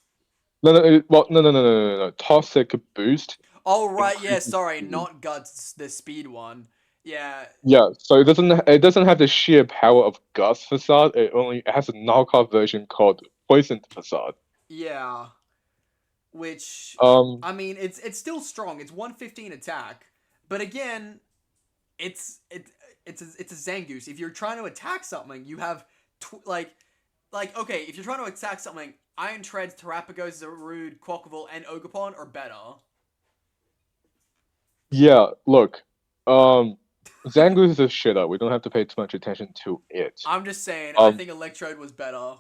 no. Toxic boost Oh right, yeah, increases sorry, speed. not Guts, the speed one. Yeah, Yeah, so it doesn't have the sheer power of Gust facade. It has a knockoff version called Poison facade. yeah. Which, Um, I mean, it's still strong. It's 115 attack, but again, it's it it's a Zangoose. If you're trying to attack something, you have okay. If you're trying to attack something, Iron Treads, Terrapagos, Zarude, Quaquaval, and Ogerpon are better. yeah, look, um, Zangoose is a shitter. We don't have to pay too much attention to it. I'm just saying, I Um, think Electrode was better.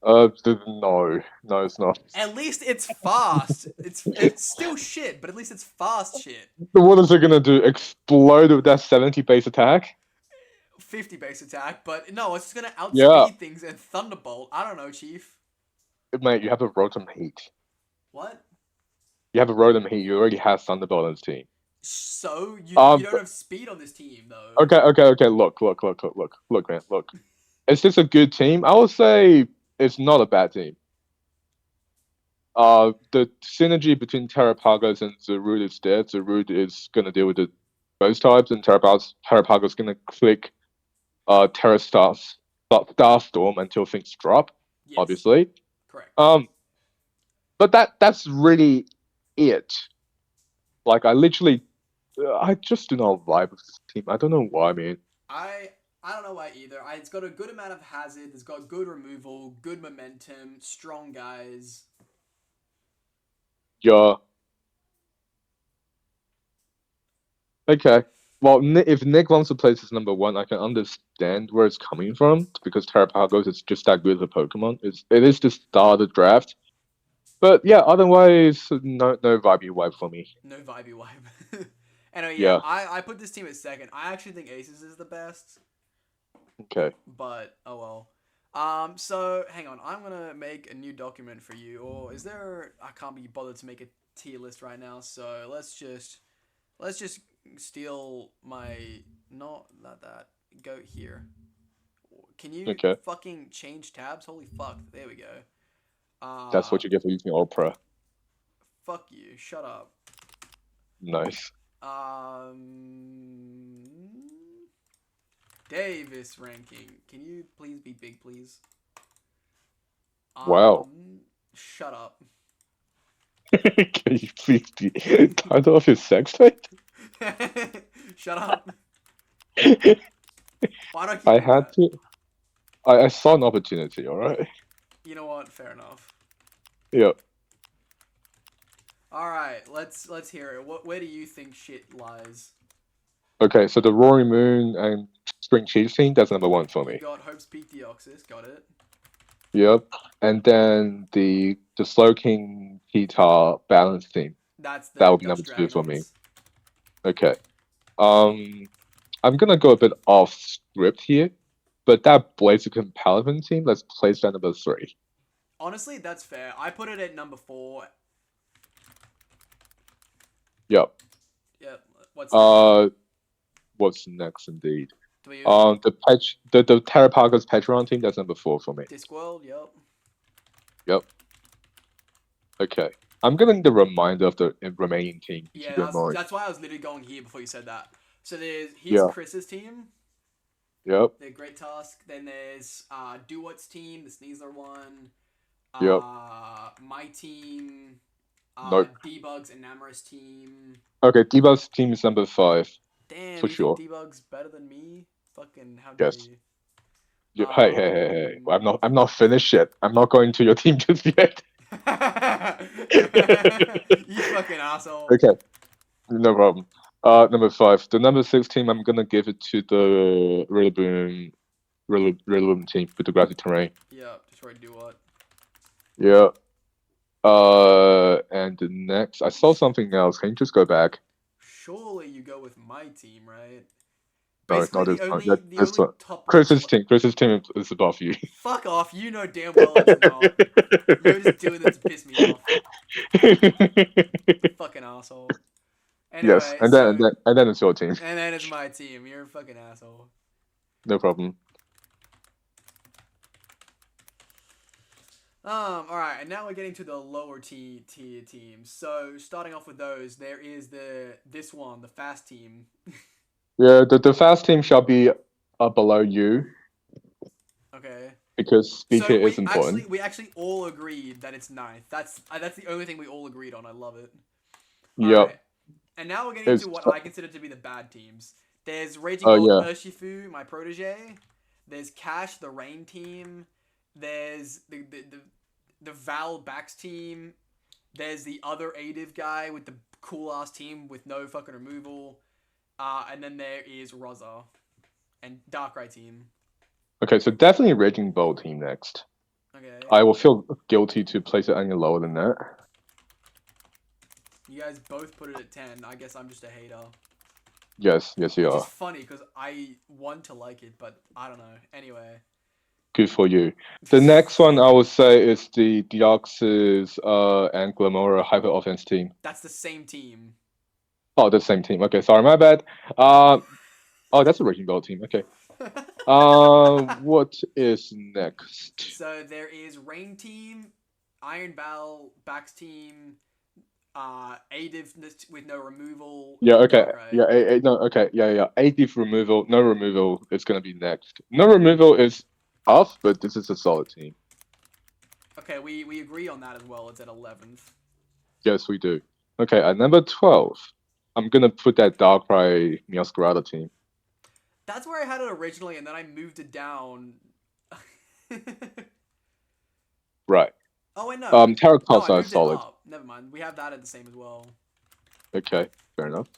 no, it's not. At least it's fast. It's still shit, but at least it's fast shit. What is it gonna do? Explode with that 70 base attack? 50 base attack, but no, it's just gonna Yeah, outspeed things and Thunderbolt. I don't know, Chief. mate, you have a Rotom Heat. What? You have a Rotom Heat. You already have Thunderbolt on his team. So you don't But have speed on this team though. okay. Look, man. Look, is this a good team? I would say it's not a bad team. The synergy between Terrapagos and Zarude is there. Zarude is gonna deal with the both types, and Terrapagos gonna click Terra Starstorm until things drop, Yes, obviously. correct. Um, but that's really it. Like I just do not vibe with this team. I don't know why, man. I don't know why either. It's got a good amount of hazard. It's got good removal, good momentum, strong guys. Yeah. Okay. Well, if Nick wants to place his number one, I can understand where it's coming from because Terrapagos is just that good of a Pokemon. It is the start of the draft. But yeah, otherwise, no vibey wipe for me. No vibey wipe. Anyway, yeah, Yeah. I put this team at second. I actually think Aces is the best, Okay. but oh well. So hang on, I'm gonna make a new document for you, or is there? I can't be bothered to make a tier list right now, so let's just steal my not that go here. Can you Okay. fucking change tabs? Holy fuck! There we go. That's what you get for using Opera. Fuck you. Shut up. Nice. Davis ranking. Can you please be big, please? Wow. Shut up. Can you please be title of your sex tape? Shut up. Why do I keep I doing had that? to. I saw an opportunity. All right. You know what? Fair enough. Yep. All right, let's hear it. Where do you think shit lies? Okay, so the Roaring Moon and Spring Chiefs team, that's number one for You me. got Hope's Peak Deoxys, got it. Yep. And then the Slowking Guitar Balance team. That's That the would be Dutch number two for me. Dragonites. Okay. I'm gonna go a bit off script here, but that Blaziken Paladin team, let's place that number 3. Honestly, that's fair. I put it at number 4. Yep. Yep. What's next? What's next indeed? The The Terrapagas Petron team, that's number 4 for me. Discworld, yep. Yep. Okay. I'm gonna need a reminder of the remaining team. Yeah, that's why I was literally going here before you said that. So here's Chris's team. Yep. The Great Tusk. Then there's Dewott's team, the Sneasler one. Yep. My team. Nope. Debug's and Namorous team. Okay, Debug's team is number 5. Damn, for you sure. think Debug's better than me? Fucking how dare you? Yeah, hey. I'm not finished yet. I'm not going to your team just yet. You fucking asshole. Okay. No problem. Number 5. The number 6 team, I'm gonna give it to the Rillaboom team with the grassy terrain. Yeah, Destroy Dewott. Yeah. And the next, I saw something else. Can you just go back? Surely you go with my team, right? No, Basically, not the only top Chris's team is above you. Fuck off! You know damn well it's not. You're just doing that to piss me off. Fucking asshole. Anyway, yes, and then it's your team. And then it's my team. You're a fucking asshole. No problem. All right, and now we're getting to the lower tier teams. So starting off with those, there is the fast team. Yeah, the fast team shall be below you. Okay. Because speed tier is important. We actually all agreed that it's 9th. That's the only thing we all agreed on. I love it. Yep. Right. And now we're getting to what I consider to be the bad teams. There's Raging Gold Urshifu, my protege. There's Cash, the Rain team. There's the Val Bax team. There's the other Adiv guy with the cool ass team with no fucking removal. And then there is Rosa and Darkrai team. Okay, so definitely Raging Bolt team next. Okay. I will feel guilty to place it any lower than that. You guys both put it at 10. I guess I'm just a hater. Yes, you are. It's funny because I want to like it, but I don't know. Anyway. Good for you. The next one I would say is the Deoxys and Glamora Hyper Offense team. That's the same team. Oh, the same team. Okay, sorry, my bad. That's a Raging Bolt team. Okay. What is next? So there is Rain team, Iron Bell, Bax team, Adiv with no removal. Yeah, okay. Right? Yeah. Adiv removal, no removal is gonna be next. No removal is tough, but this is a solid team. Okay, we agree on that as well. It's at 11th. Yes, we do. Okay, at number 12, I'm gonna put that Darkrai Meowscarada team. That's where I had it originally, and then I moved it down. Right. Oh wait, no. Terracotta is solid. Never mind. We have that at the same as well. Okay, fair enough.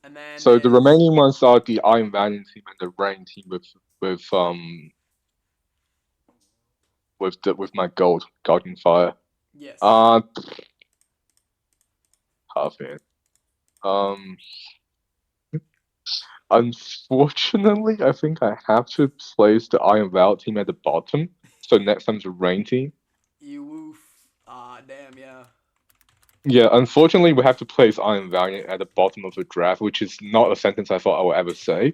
And then so the remaining ones are the Iron Valiant team and the Rain team with my Guardian Fire. Yes. Half it. Unfortunately, I think I have to place the Iron Valiant team at the bottom. So next time's the Rain team. You woof. Damn, yeah. Yeah, unfortunately, we have to place Iron Valiant at the bottom of the draft, which is not a sentence I thought I would ever say.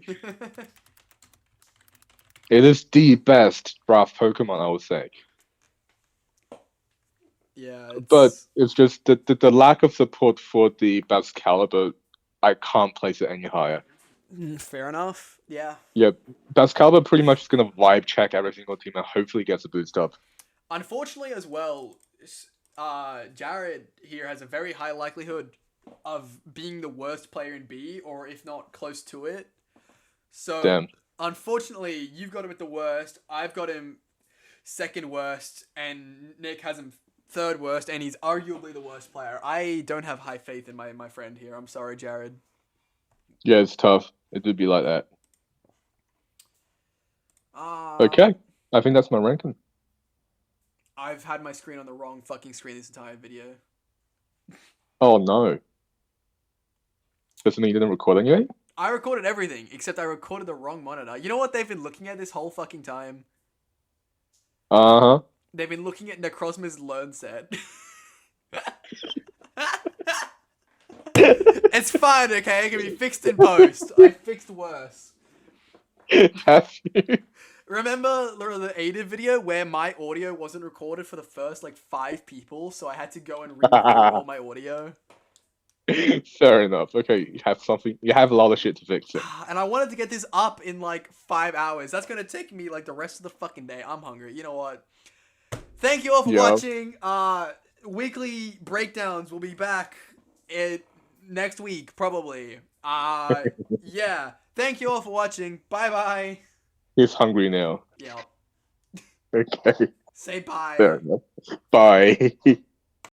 It is the best draft Pokemon, I would say. Yeah, but it's just the lack of support for the best caliber. I can't place it any higher. Fair enough. Yeah. Yeah, best caliber pretty much is gonna vibe check every single team and hopefully gets a boost up. Unfortunately, as well, Jared here has a very high likelihood of being the worst player in B, or if not close to it. So, Damn. unfortunately, you've got him at the worst. I've got him second worst, and Nick has him third worst, and he's arguably the worst player. I don't have high faith in my friend here. I'm sorry, Jared. Yeah, it's tough. It would be like that. Okay, I think that's my ranking. I've had my screen on the wrong fucking screen this entire video. Oh no. Doesn't mean you didn't record anyway? I recorded everything, except I recorded the wrong monitor. You know what they've been looking at this whole fucking time? Uh-huh. They've been looking at Necrozma's learn set. It's fine, okay? It can be fixed in post. I fixed worse. Have you? Remember the Ada video where my audio wasn't recorded for the first, 5 people, so I had to go and re-record all my audio? Fair enough. Okay, you have a lot of shit to fix it. And I wanted to get this up in 5 hours. That's gonna take me the rest of the fucking day. I'm hungry. You know what? Thank you all for watching. Weekly breakdowns will be back next week, probably. Yeah. Thank you all for watching. Bye bye. He's hungry now. Yeah. Okay. Say bye. Fair enough. Bye.